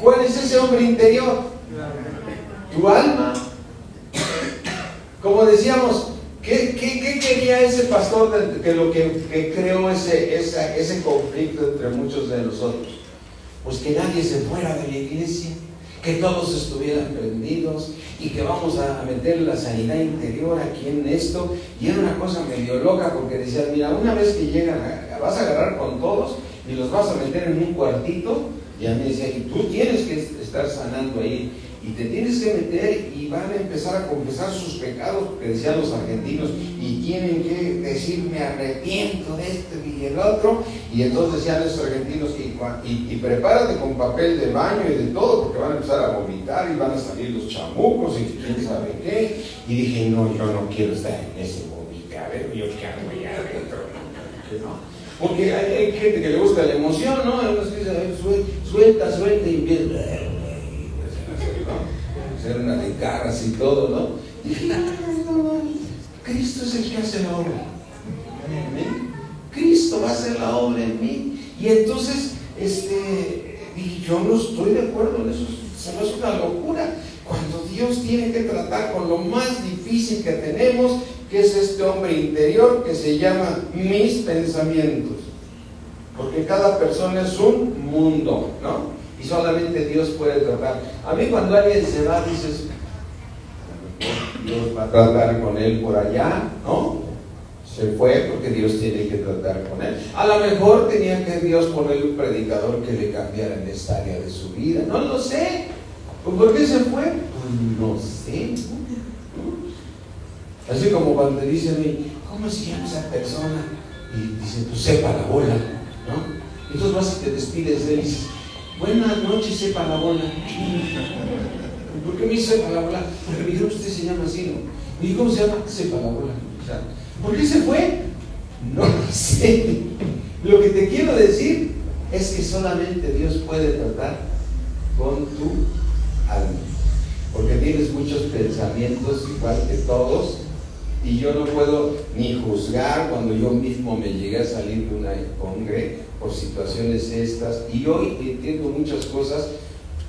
¿Cuál es ese hombre interior? Tu alma. Como decíamos, ¿qué quería ese pastor que creó ese conflicto entre muchos de nosotros? Pues que nadie se fuera de la iglesia, que todos estuvieran prendidos y que vamos a meter la sanidad interior aquí en esto. Y era una cosa medio loca porque decían, mira, una vez que llegan, vas a agarrar con todos y los vas a meter en un cuartito. Y a mí decía, y tú tienes que estar sanando ahí, y te tienes que meter y van a empezar a confesar sus pecados, que decían los argentinos, y tienen que decir, me arrepiento de esto y el otro. Y entonces decían los argentinos, y prepárate con papel de baño y de todo, porque van a empezar a vomitar y van a salir los chamucos y quién sabe qué. Y dije, no, yo no quiero estar en ese vomitadero, yo qué hago allá adentro, ¿no? Porque hay gente que le gusta la emoción, ¿no? Unos que dicen, suelta y empieza a hacer una de caras y todo, ¿no? Y dije, no, Cristo es el que hace la obra. ¿Amén? Cristo va a hacer la obra en mí. Y entonces, dije, yo no estoy de acuerdo en eso. Se me hace una locura. Cuando Dios tiene que tratar con lo más difícil que tenemos, que es este hombre interior que se llama mis pensamientos. Porque cada persona es un mundo, ¿no? Y solamente Dios puede tratar. A mí cuando alguien se va, dices, Dios va a tratar con él por allá, ¿no? Se fue porque Dios tiene que tratar con él. A lo mejor tenía que Dios ponerle un predicador que le cambiara en esta área de su vida. No lo sé. ¿Por qué se fue? Pues no sé. Así como cuando te dicen, ¿cómo se llama esa persona? Y dicen, pues sepa la bola, ¿no? Entonces vas y te despides de él y dices, buenas noches, sepa la bola. ¿Por qué me dice sepa la bola? Porque me dijeron, usted se llama así, ¿no? Me dijo, ¿cómo se llama? Sepa la bola. O sea, ¿por qué se fue? No lo sé. Lo que te quiero decir es que solamente Dios puede tratar con tu alma. Porque tienes muchos pensamientos igual que todos. Y yo no puedo ni juzgar cuando yo mismo me llegué a salir de una congre por situaciones estas. Y hoy entiendo muchas cosas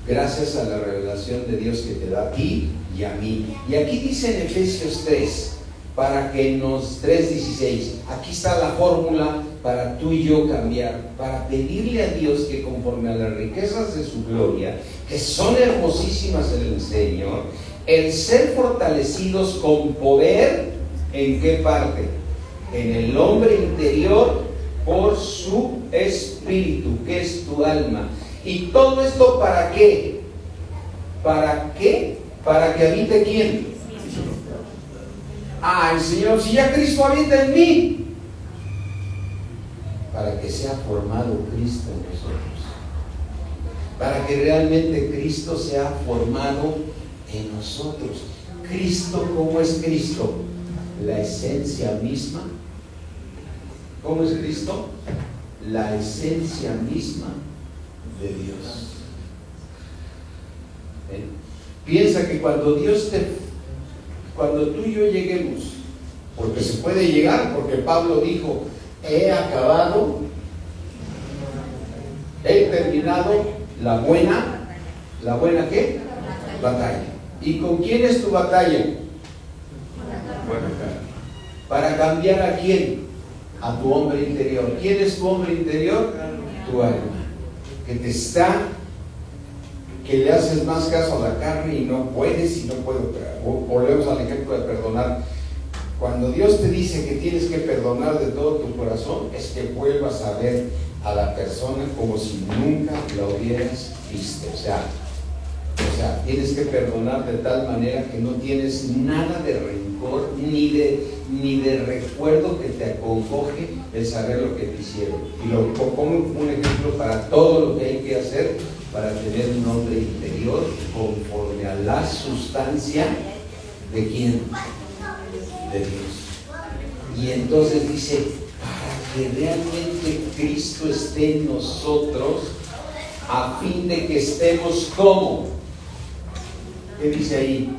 gracias a la revelación de Dios que te da a ti y a mí. Y aquí dice en Efesios 3, para que nos 3:16, aquí está la fórmula para tú y yo cambiar, para pedirle a Dios que conforme a las riquezas de su gloria, que son hermosísimas en el Señor, el ser fortalecidos con poder, ¿en qué parte? En el hombre interior por su espíritu, que es tu alma. ¿Y todo esto para qué? ¿Para qué? ¿Para que habite quién? El Señor, si ya Cristo habita en mí, para que sea formado Cristo en nosotros, para que realmente Cristo sea formado en nosotros. Cristo, ¿cómo es Cristo? La esencia misma. ¿Cómo es Cristo? La esencia misma de Dios. Piensa que cuando tú y yo lleguemos, porque se puede llegar, porque Pablo dijo, he acabado, he terminado la buena ¿qué? Batalla. ¿Y con quién es tu batalla? ¿Para cambiar a quién? A tu hombre interior. ¿Quién es tu hombre interior? Tu alma, que le haces más caso a la carne y no puedes y no puedo. Volvemos al ejemplo de perdonar. Cuando Dios te dice que tienes que perdonar de todo tu corazón, es que vuelvas a ver a la persona como si nunca la hubieras visto. O sea, tienes que perdonar de tal manera que no tienes nada de rencor ni de recuerdo que te acongoje el saber lo que te hicieron. Y lo pongo como un ejemplo para todo lo que hay que hacer para tener un hombre interior conforme a la sustancia de ¿quién? De Dios. Y entonces dice, para que realmente Cristo esté en nosotros, a fin de que estemos como. ¿Qué dice ahí?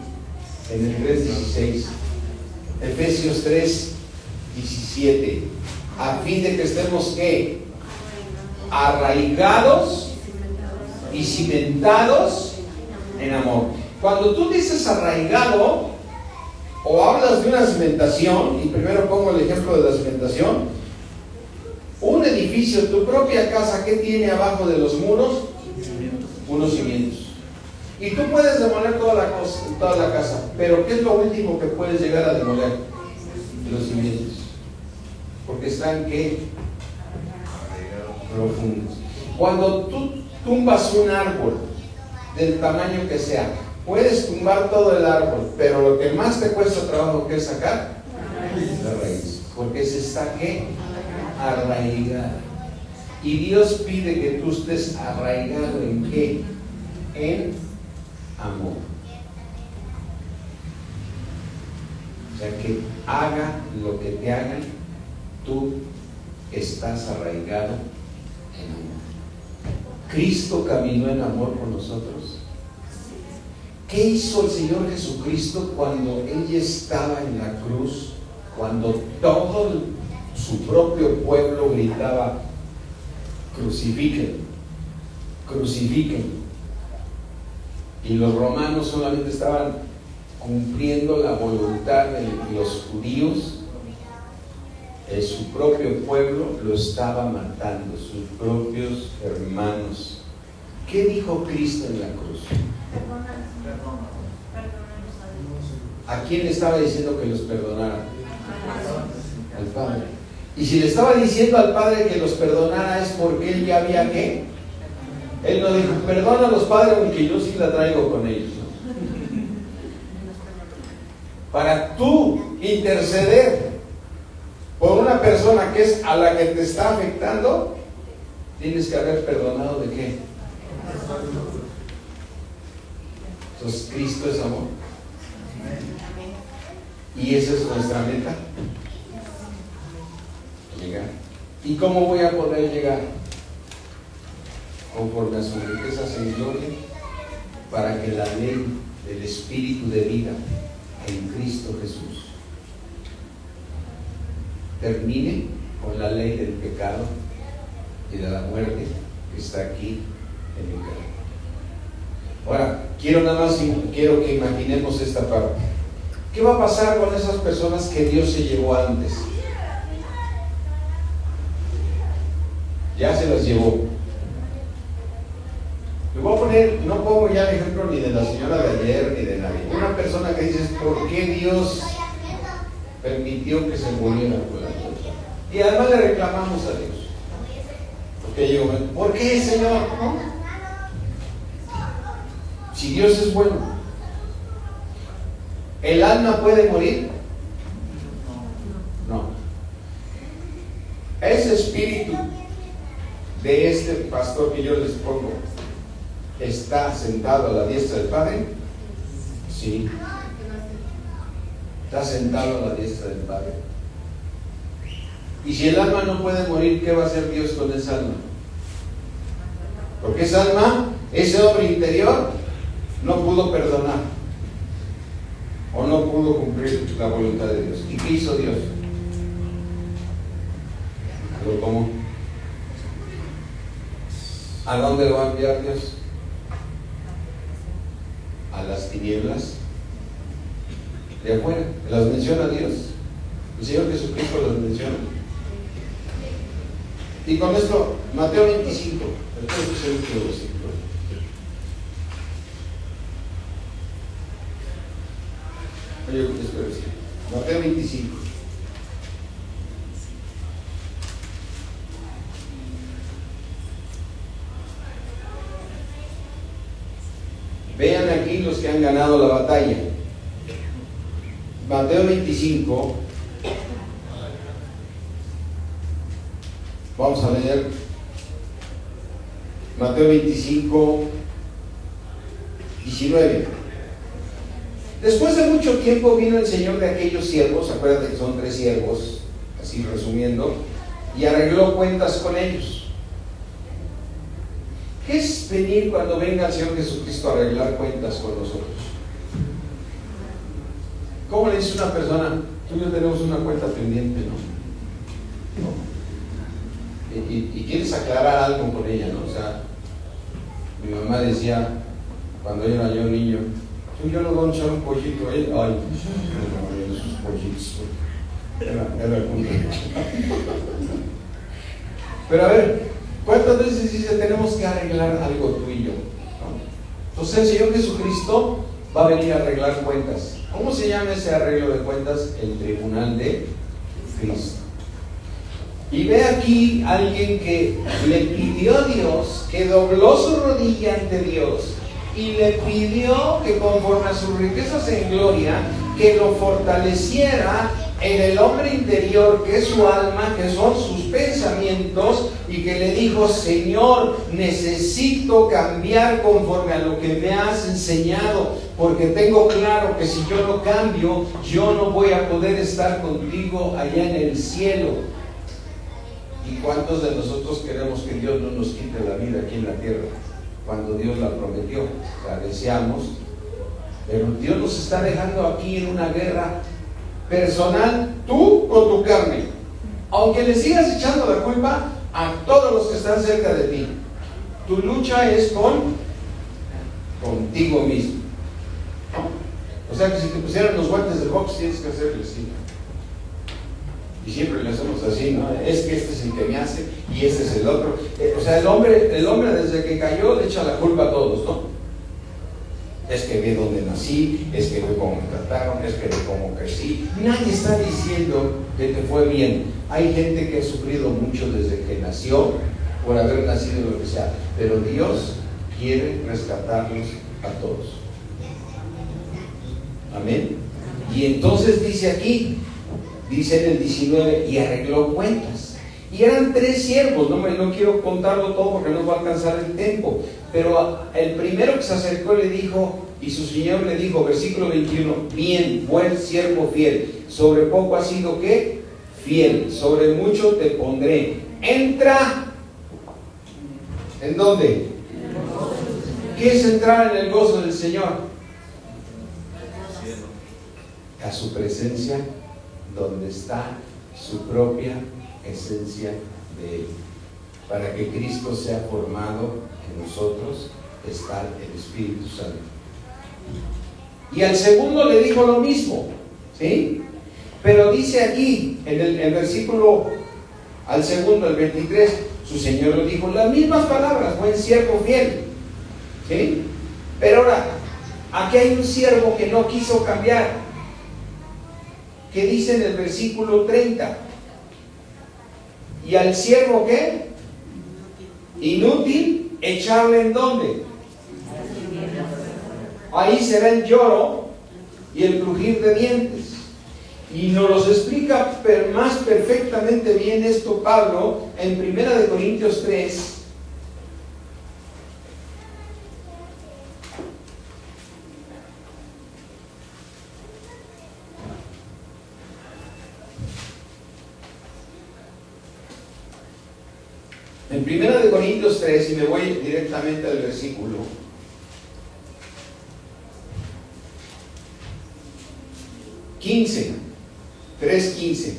En el 3:16. Efesios 3:17. A fin de que estemos ¿qué? Arraigados y cimentados en amor. Cuando tú dices arraigado o hablas de una cimentación, y primero pongo el ejemplo de la cimentación, un edificio, tu propia casa, ¿qué tiene abajo de los muros? Unos cimientos. Y tú puedes demoler toda la casa, pero ¿qué es lo último que puedes llegar a demoler? Los cimientos. Porque están ¿qué? Profundos. Cuando tú tumbas un árbol del tamaño que sea, puedes tumbar todo el árbol, pero lo que más te cuesta trabajo, ¿qué es sacar? La raíz. Porque se está ¿qué? Arraigada. Y Dios pide que tú estés arraigado ¿en qué? En amor. O sea, que haga lo que te hagan, tú estás arraigado en amor. Cristo caminó en amor con nosotros. ¿Qué hizo el Señor Jesucristo cuando Él ya estaba en la cruz? Cuando todo su propio pueblo gritaba, crucifiquen, crucifiquen. Y los romanos solamente estaban cumpliendo la voluntad de los judíos. Su propio pueblo lo estaba matando, sus propios hermanos. ¿Qué dijo Cristo en la cruz? ¿a quién le estaba diciendo que los perdonara? Al Padre. Y si le estaba diciendo al Padre que los perdonara es porque él ya había ¿qué? Él no dijo, perdona a los padres aunque yo sí la traigo con ellos, ¿no? Para tú interceder por una persona que es a la que te está afectando, tienes que haber perdonado ¿de qué? Entonces Cristo es amor. Y esa es nuestra meta. Llegar. ¿Y cómo voy a poder llegar? Conforme a sus riquezas en gloria, para que la ley del Espíritu de vida en Cristo Jesús termine con la ley del pecado y de la muerte que está aquí en el carro. Ahora, quiero que imaginemos esta parte. ¿Qué va a pasar con esas personas que Dios se llevó antes? Ya se las llevó. Le voy a poner, no pongo ya el ejemplo ni de la señora de ayer ni de nadie. Una persona que dice, ¿por qué Dios permitió que se muriera? Y además le reclamamos a Dios. Porque yo, ¿por qué, Señor? Si Dios es bueno, ¿el alma puede morir? No. Ese espíritu de este pastor que yo les pongo ¿está sentado a la diestra del Padre? Sí. Está sentado a la diestra del Padre. Y si el alma no puede morir, ¿qué va a hacer Dios con esa alma? Porque esa alma, ese hombre interior, no pudo perdonar o no pudo cumplir la voluntad de Dios. ¿Y qué hizo Dios? Lo tomó. ¿A dónde lo va a enviar Dios? A las tinieblas de afuera. Las menciona Dios. El Señor Jesucristo las menciona. Y con esto, Mateo 25. Mateo 25. Vean aquí los que han ganado la batalla. Mateo 25. Vamos a leer Mateo 25, 19. Después de mucho tiempo vino el Señor de aquellos siervos, acuérdate que son 3 siervos, así resumiendo, y arregló cuentas con ellos. ¿Qué es venir cuando venga el Señor Jesucristo a arreglar cuentas con nosotros? ¿Cómo le dice una persona? Tú y yo tenemos una cuenta pendiente, ¿no? Y quieres aclarar algo con ella, ¿no? O sea, mi mamá decía, cuando era yo niño, tú y yo nos vamos a echar un pollito, ay, no, esos pollitos, era el punto. Pero a ver, ¿cuántas veces dice tenemos que arreglar algo tú y yo? ¿No? Entonces el Señor Jesucristo va a venir a arreglar cuentas. ¿Cómo se llama ese arreglo de cuentas? El tribunal de Cristo. Y ve aquí alguien que le pidió a Dios, que dobló su rodilla ante Dios y le pidió que conforme a sus riquezas en gloria, que lo fortaleciera en el hombre interior, que es su alma, que son sus pensamientos, y que le dijo, Señor, necesito cambiar conforme a lo que me has enseñado, porque tengo claro que si yo no cambio, yo no voy a poder estar contigo allá en el cielo. ¿Y cuántos de nosotros queremos que Dios no nos quite la vida aquí en la tierra? Cuando Dios la prometió, la deseamos, pero Dios nos está dejando aquí en una guerra personal, tú con tu carne, aunque le sigas echando la culpa a todos los que están cerca de ti. Tu lucha es contigo mismo, ¿no? O sea que si te pusieran los guantes de box tienes que hacerle así, y siempre le hacemos así, ¿no? Es que este es el que me hace y este es el otro. O sea, el hombre desde que cayó le echa la culpa a todos, ¿no? Es que ve dónde nací, es que ve cómo me trataron, es que ve cómo crecí. Nadie está diciendo que te fue bien. Hay gente que ha sufrido mucho desde que nació, por haber nacido lo que sea, pero Dios quiere rescatarlos a todos. Amén. Y entonces dice aquí, dice en el 19, y arregló cuentas. Y eran 3 siervos, no quiero contarlo todo porque no va a alcanzar el tiempo. Pero el primero que se acercó le dijo, y su señor le dijo, versículo 21, bien, buen siervo fiel, sobre poco has sido ¿qué? Fiel, sobre mucho te pondré. Entra, ¿en dónde? ¿Qué es entrar en el gozo del Señor? A su presencia, donde está su propia esencia de Él. Para que Cristo sea formado en nosotros, está el Espíritu Santo. Y al segundo le dijo lo mismo, ¿sí? Pero dice aquí, en el versículo, al segundo, el 23, su Señor le dijo las mismas palabras, buen siervo fiel, ¿sí? Pero ahora, aquí hay un siervo que no quiso cambiar, que dice en el versículo 30, ¿y al siervo qué? Inútil, echarle ¿en dónde? Ahí será el lloro y el crujir de dientes. Y nos los explica más perfectamente bien esto Pablo en 1 Corintios 3. En 1 Corintios 3, y me voy directamente al versículo 15, 3:15.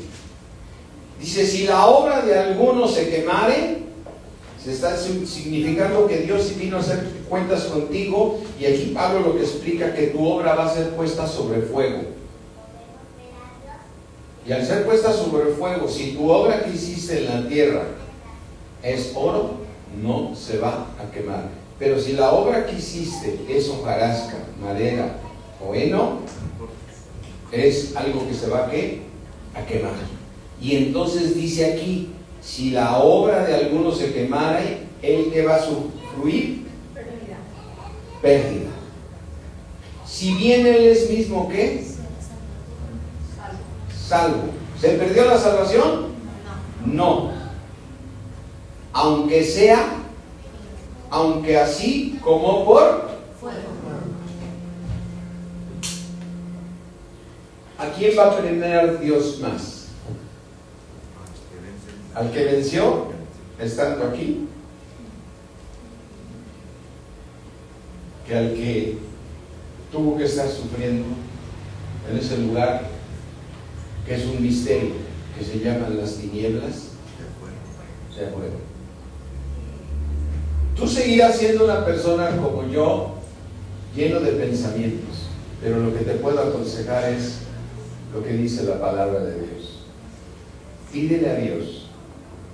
Dice, si la obra de alguno se quemare, se está significando que Dios vino a hacer cuentas contigo, y aquí Pablo lo que explica que tu obra va a ser puesta sobre fuego. Y al ser puesta sobre fuego, si tu obra que hiciste en la tierra es oro, no se va a quemar. Pero si la obra que hiciste es hojarasca, madera o heno, es algo que se va a quemar. Y entonces dice aquí, si la obra de alguno se quemara, ¿él que va a sufrir? Pérdida. Si bien él es mismo, ¿qué? Salvo. ¿Se perdió la salvación? No. Aunque así como por fuego. ¿A quién va a premiar Dios más? ¿Al que venció, estando aquí? ¿Que al que tuvo que estar sufriendo en ese lugar que es un misterio, que se llaman las tinieblas de afuera? Tú seguirás siendo una persona como yo, lleno de pensamientos, pero lo que te puedo aconsejar es lo que dice la palabra de Dios. Pídele a Dios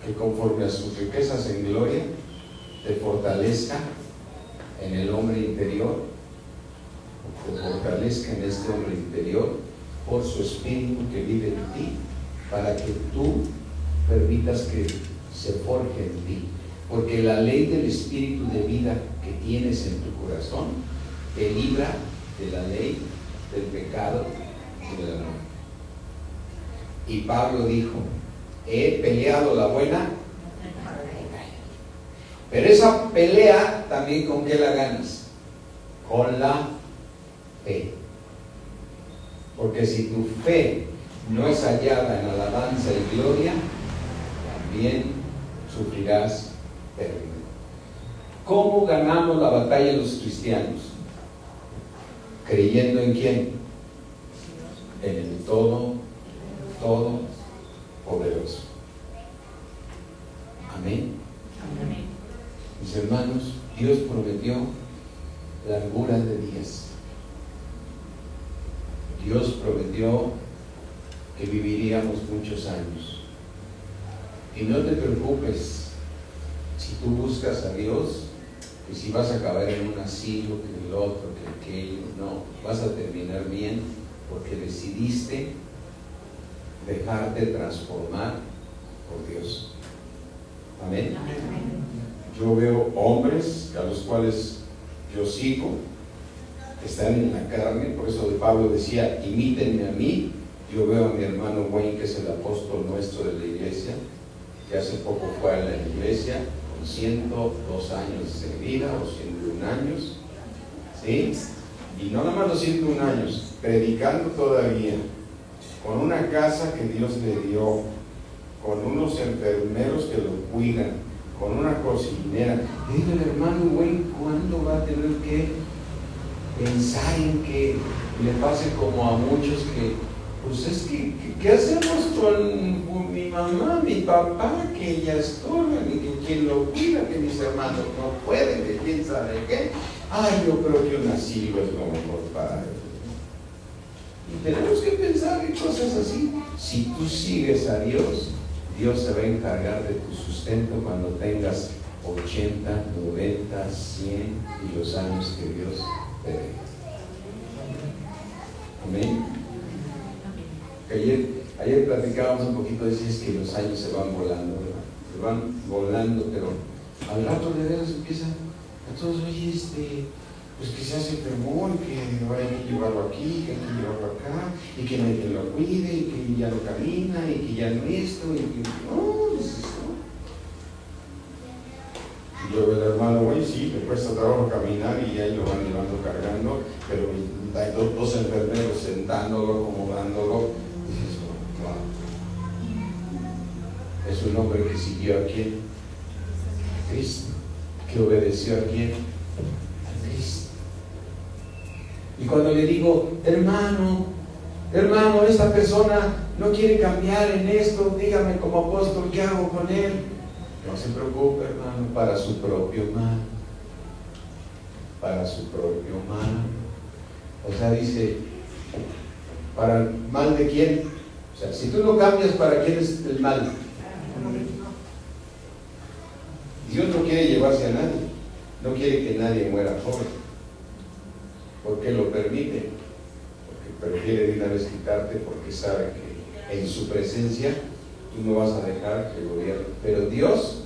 que conforme a sus riquezas en gloria te fortalezca en el hombre interior, te fortalezca en este hombre interior por su espíritu que vive en ti, para que tú permitas que se forje en ti, porque la ley del espíritu de vida que tienes en tu corazón te libra de la ley del pecado y de la muerte. Y Pablo dijo, he peleado la buena batalla. Pero esa pelea también, ¿con qué la ganas? Con la fe. Porque si tu fe no es hallada en alabanza y gloria, también sufrirás pérdida. ¿Cómo ganamos la batalla los cristianos? ¿Creyendo en quién? En el todopoderoso. Amén. Amén. Mis hermanos, Dios prometió largura de días. Dios prometió que viviríamos muchos años. Y no te preocupes, si tú buscas a Dios, que si vas a acabar en un asilo, que el otro, que aquello. No, vas a terminar bien porque decidiste dejarte transformar por Dios. Amén. Yo veo hombres a los cuales yo sigo, que están en la carne, por eso Pablo decía, imítenme a mí. Yo veo a mi hermano Wayne, que es el apóstol nuestro de la iglesia, que hace poco fue a la iglesia, con 102 años de vida, o 101 años, ¿sí? Y no nada más los 101 años, predicando todavía, con una casa que Dios le dio, con unos enfermeros que lo cuidan, con una cocinera. Y digo, el hermano Wayne, ¿cuándo va a tener que pensar en que le pase como a muchos que, pues es que, ¿qué hacemos con mi mamá, mi papá, que ya estorban y que quien lo cuida, que mis hermanos no pueden, que quién sabe qué? Ay, yo creo que un asilo es lo mejor para ellos. Y tenemos que pensar en cosas así. Si tú sigues a Dios, Dios se va a encargar de tu sustento cuando tengas 80, 90, 100 y los años que Dios te dé. Amén. Ayer platicábamos un poquito, decías que los años se van volando, ¿verdad? Se van volando, pero al rato de veras empiezan a todos, oye, pues que se hace enfermó y que hay que llevarlo aquí, que hay que llevarlo acá, y que no hay quien lo cuide, y que ya no camina, y que ya no esto, y que no, es esto. Y yo veo al hermano, güey, sí, le cuesta trabajo caminar y ahí lo van llevando cargando, pero hay dos enfermeros sentándolo, acomodándolo. Y dices, wow. Es un hombre que siguió a quién? A Cristo. Que obedeció a quién? A Cristo. Y cuando le digo, hermano, esta persona no quiere cambiar en esto, dígame como apóstol, ¿qué hago con él? No se preocupe, hermano, para su propio mal. Para su propio mal. O sea, dice, ¿para el mal de quién? O sea, si tú no cambias, ¿para quién es el mal? Dios no quiere llevarse a nadie. No quiere que nadie muera joven. ¿Por qué lo permite? Porque prefiere de una vez quitarte, porque sabe que en su presencia tú no vas a dejar que gobierne. Pero Dios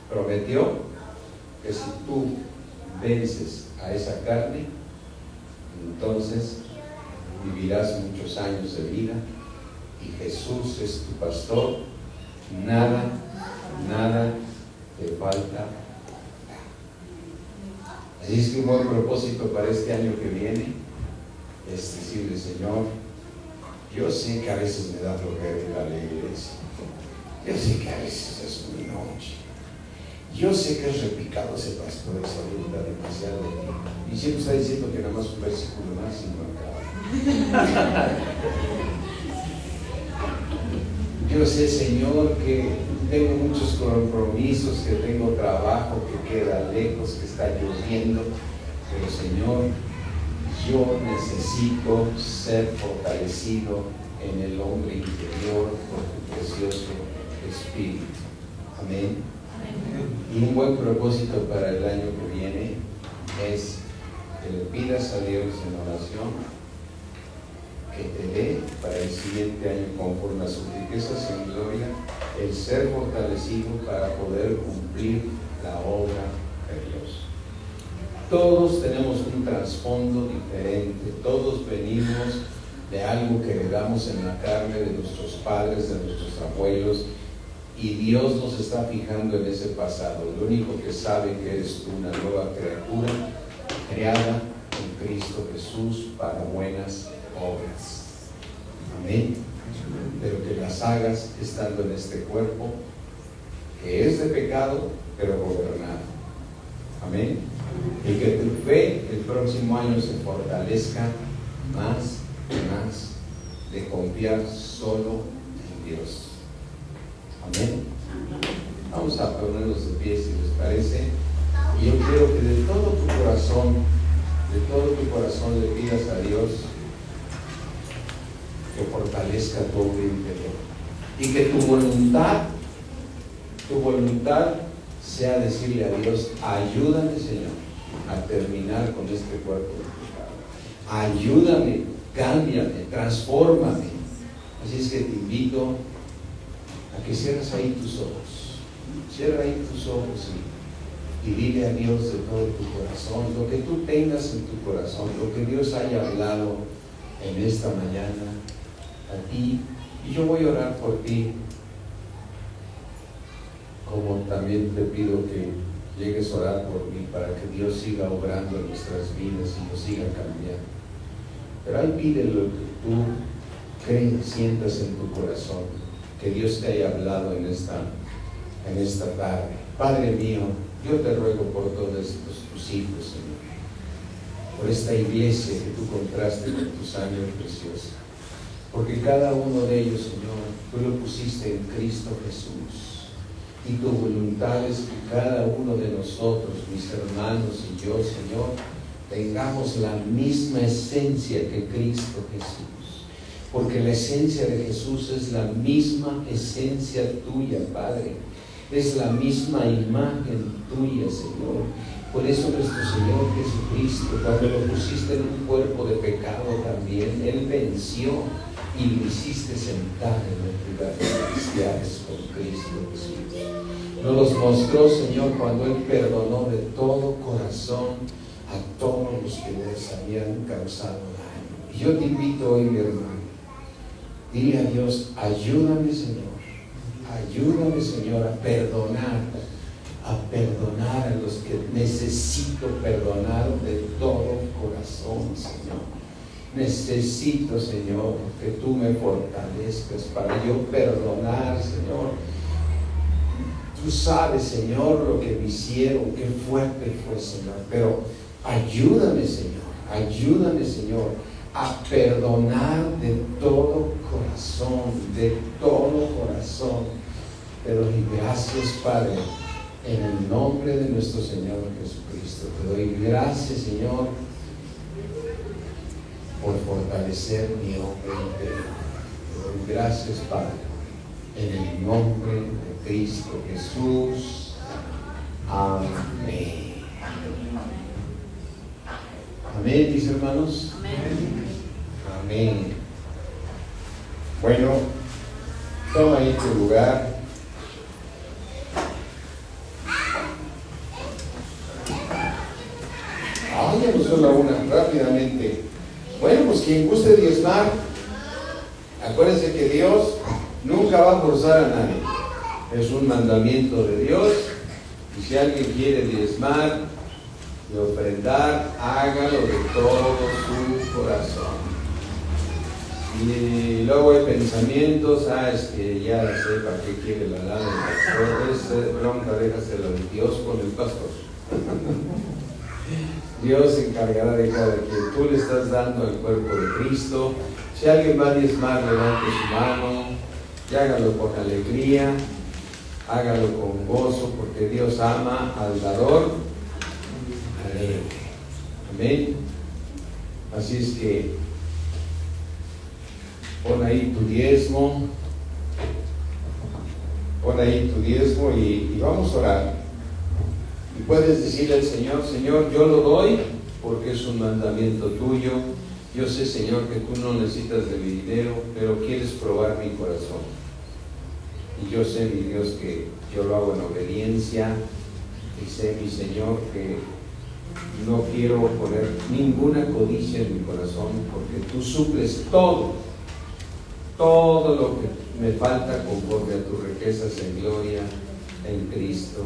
prometió que si tú vences a esa carne, entonces vivirás muchos años de vida y Jesús es tu pastor, nada te falta. Así es que un buen propósito para este año que viene es decirle, Señor, yo sé que a veces me da flojera ir a la iglesia, yo sé que a veces es muy noche, yo sé que es repicado ese pastor, esa vida demasiado tiempo, y siempre está diciendo que nada más un versículo más y no acaba. Yo sé, Señor, que tengo muchos compromisos, que tengo trabajo que queda lejos, que está lloviendo, pero Señor, yo necesito ser fortalecido en el hombre interior por tu precioso Espíritu. Amén. Y un buen propósito para el año que viene es que le pidas a Dios en oración que te dé para el siguiente año, conforme a sus riquezas en gloria, el ser fortalecido para poder cumplir la obra de Dios. Todos tenemos un trasfondo diferente, todos venimos de algo que heredamos en la carne de nuestros padres, de nuestros abuelos, y Dios nos está fijando en ese pasado. Lo único que sabe que eres tú una nueva criatura creada en Cristo Jesús para buenas obras. Amén. Pero que las hagas estando en este cuerpo que es de pecado, pero gobernado. Amén. Y que tu fe el próximo año se fortalezca más y más de confiar solo en Dios. Amén. Vamos a ponernos de pie si les parece. Y yo quiero que de todo tu corazón le pidas a Dios que fortalezca tu hombre interior y que tu voluntad sea decirle a Dios: ayúdame, Señor, a terminar con este cuerpo de pecado. Ayúdame, cámbiame, transfórmame. Así es que te invito a que cierres ahí tus ojos. Cierra ahí tus ojos y dile a Dios de todo tu corazón lo que tú tengas en tu corazón, lo que Dios haya hablado en esta mañana a ti. Y yo voy a orar por ti, como también te pido que llegues a orar por mí para que Dios siga obrando en nuestras vidas y nos siga cambiando. Pero ahí pide lo que tú crees, sientas en tu corazón, que Dios te haya hablado en esta tarde. Padre mío, yo te ruego por todos estos tus hijos, Señor, por esta iglesia que tú compraste con tu sangre preciosa, porque cada uno de ellos, Señor, tú lo pusiste en Cristo Jesús, y tu voluntad es que cada uno de nosotros, mis hermanos y yo, Señor, tengamos la misma esencia que Cristo Jesús, porque la esencia de Jesús es la misma esencia tuya, Padre, es la misma imagen tuya, Señor. Por eso nuestro Señor Jesucristo, cuando lo pusiste en un cuerpo de pecado también, Él venció y lo hiciste sentar en el lugar de cristianos con Cristo Jesús. Nos los mostró, Señor, cuando Él perdonó de todo corazón a todos los que les habían causado daño. Y yo te invito hoy, mi hermano, dile a Dios: ayúdame, Señor, a perdonar a los que necesito perdonar de todo corazón, Señor. Necesito, Señor, que tú me fortalezcas para yo perdonar, Señor. Tú sabes, Señor, lo que me hicieron, qué fuerte fue, Señor, pero ayúdame, Señor, a perdonar de todo corazón, Te doy gracias, Padre, en el nombre de nuestro Señor Jesucristo. Te doy gracias, Señor, por fortalecer mi hombre interior. Te doy gracias, Padre, en el nombre de Cristo Jesús. Amén. Amén, mis hermanos. Amén. Bueno, toma ahí tu lugar. Ya nos son la una, rápidamente. Bueno, pues quien guste diezmar, acuérdense que Dios nunca va a forzar a nadie. Es un mandamiento de Dios. Y si alguien quiere diezmar y ofrendar, hágalo de todo su corazón. Y luego hay pensamientos: es que ya sé para qué quiere la lana del pastor. Es bronca, déjaselo a Dios con el pastor. Dios se encargará de cada quien. Tú le estás dando el cuerpo de Cristo. Si alguien va a diezmar, levante su mano y hágalo con alegría, hágalo con gozo, porque Dios ama al dador alegre. Amén. Así es que pon ahí tu diezmo, y vamos a orar. Y puedes decirle al Señor: Señor, yo lo doy porque es un mandamiento tuyo. Yo sé, Señor, que tú no necesitas de mi dinero, pero quieres probar mi corazón. Y yo sé, mi Dios, que yo lo hago en obediencia. Y sé, mi Señor, que no quiero poner ninguna codicia en mi corazón, porque tú suples todo lo que me falta conforme a tus riquezas en gloria en Cristo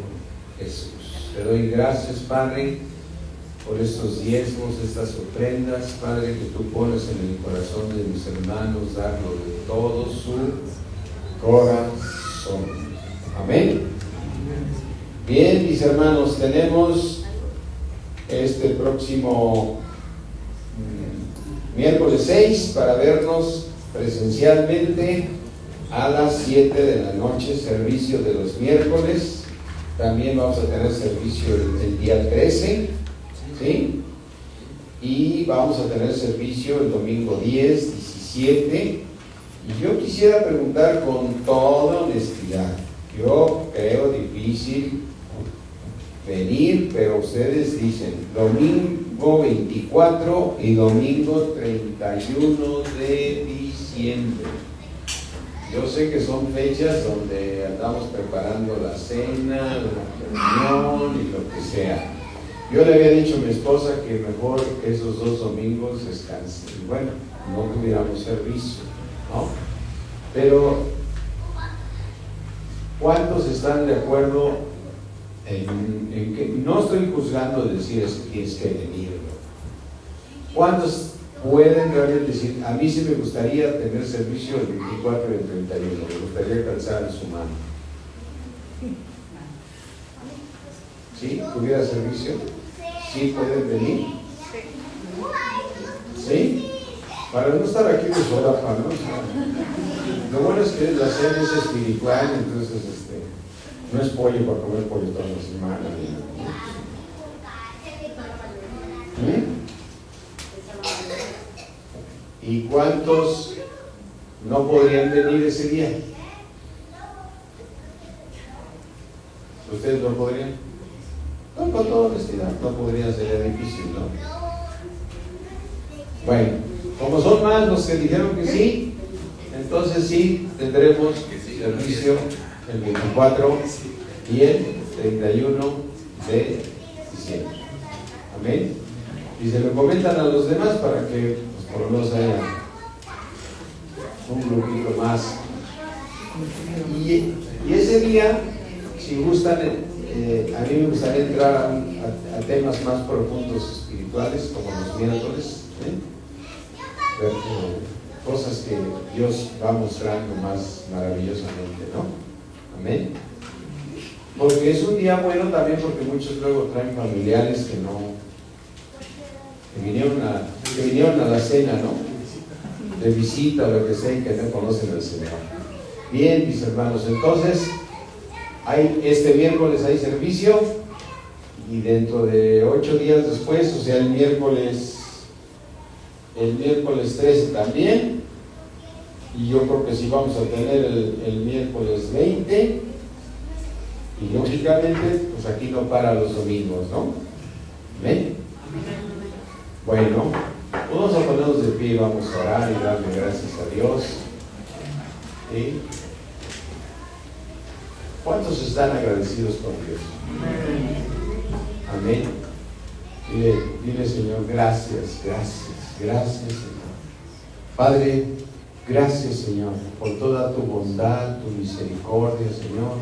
Jesús. Te doy gracias, Padre, por estos diezmos, estas ofrendas, Padre, que tú pones en el corazón de mis hermanos, darlo de todo su corazón. Amén. Bien, mis hermanos, tenemos este próximo miércoles 6 para vernos presencialmente a las 7 de la noche, servicio de los miércoles. También vamos a tener servicio el día 13, ¿sí? Y vamos a tener servicio el domingo 10, 17. Y yo quisiera preguntar con toda honestidad, yo creo difícil ustedes dicen domingo 24 y domingo 31 de diciembre. Yo sé que son fechas donde andamos preparando la cena, la reunión y lo que sea. Yo le había dicho a mi esposa que mejor que esos 2 domingos descansen. Y bueno, no tuviéramos servicio, ¿no? Pero, ¿cuántos están de acuerdo en que no estoy juzgando decir es que tienes que venir, ¿no? ¿Cuántos pueden realmente decir, a mí sí me gustaría tener servicio el 24 y el 31, me gustaría calzar en su mano? ¿Sí? ¿Tuviera servicio? ¿Sí pueden venir? ¿Sí? Para no estar aquí de solapa, ¿no? O sea, lo bueno es que la cena es espiritual, entonces no es pollo para comer pollo toda la semana. ¿Y cuántos no podrían venir ese día? ¿Ustedes no podrían? No, con toda honestidad, no podría, sería difícil, ¿no? Bueno, como son más los que dijeron que sí, entonces sí tendremos servicio el 24 y el 31 de diciembre. Amén. Y se lo comentan a los demás para que pues, por lo menos haya un grupito más. Y ese día, si gustan, a mí me gustaría entrar a temas más profundos espirituales, como los miércoles, ver cosas que Dios va mostrando más maravillosamente, ¿no? Amén. Porque es un día bueno también porque muchos luego traen familiares que vinieron a la cena, ¿no? De visita o lo que sea y que no conocen al Señor. Bien, mis hermanos, entonces este miércoles hay servicio y dentro de 8 días después, o sea el miércoles 13 también, y yo creo que sí vamos a tener el miércoles 20, y lógicamente pues aquí no para los domingos, ¿no? ¿Ven? Bueno, vamos a ponernos de pie, vamos a orar y darle gracias a Dios. ¿Sí? ¿Cuántos están agradecidos con Dios? Amén. Dile Señor, gracias, Señor. Padre, gracias Señor por toda tu bondad, tu misericordia, Señor.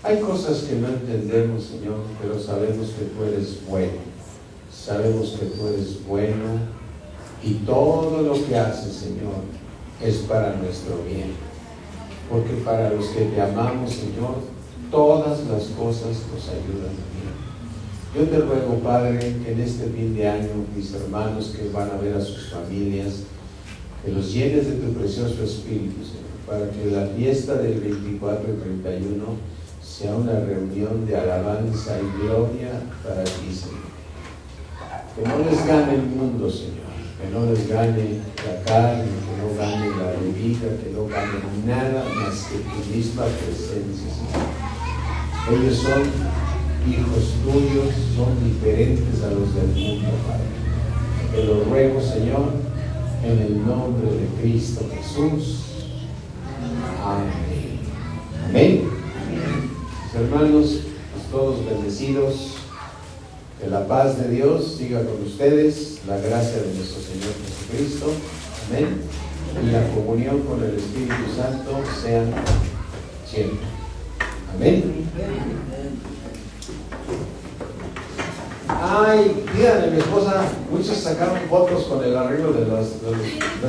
Hay cosas que no entendemos, Señor, pero sabemos que tú eres bueno. Sabemos que tú eres bueno y todo lo que haces, Señor, es para nuestro bien. Porque para los que te amamos, Señor, todas las cosas nos ayudan bien. Yo te ruego, Padre, que en este fin de año, mis hermanos que van a ver a sus familias, que los llenes de tu precioso Espíritu, Señor, para que la fiesta del 24 y 31 sea una reunión de alabanza y gloria para ti, Señor. Que no les gane el mundo, Señor. Que no les gane la carne, que no gane la bebida, que no gane nada más que tu misma presencia, Señor. Ellos son hijos tuyos, son diferentes a los del mundo, Padre. Te lo ruego, Señor, en el nombre de Cristo Jesús. Amén. Amén. Mis hermanos, pues todos bendecidos. Que la paz de Dios siga con ustedes, la gracia de nuestro Señor Jesucristo, amén, y la comunión con el Espíritu Santo sean siempre. Amén. Ay, díganle a mi esposa, muchos sacaron fotos con el arreglo de la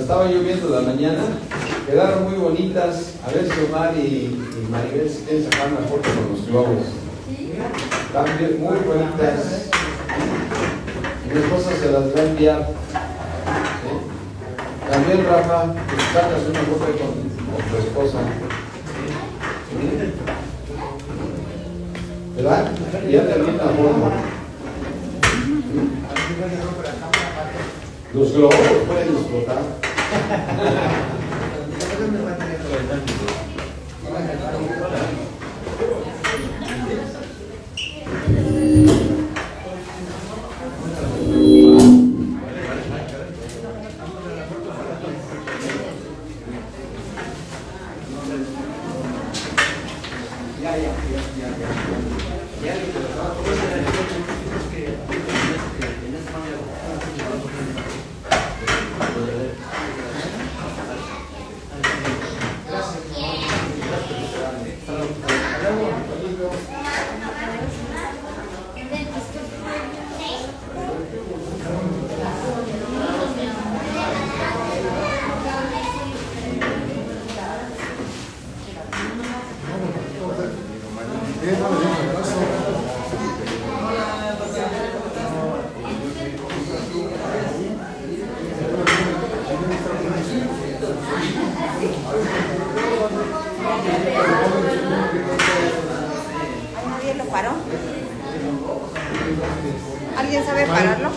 estaba yo viendo la mañana, quedaron muy bonitas. A ver si Omar y Maribel si quieren sacar una foto con los globos. También muy bonitas. Mi esposa se las va a enviar. ¿Sí? También, Rafa, que sacas una foto con tu esposa. ¿Verdad? Ya termina la foto. Los globos pueden explotar. ¿Nadie lo paró? ¿Alguien sabe pararlo?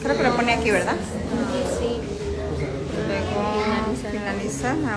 Creo que lo pone aquí, ¿verdad? Sí. Luego finaliza. Ahora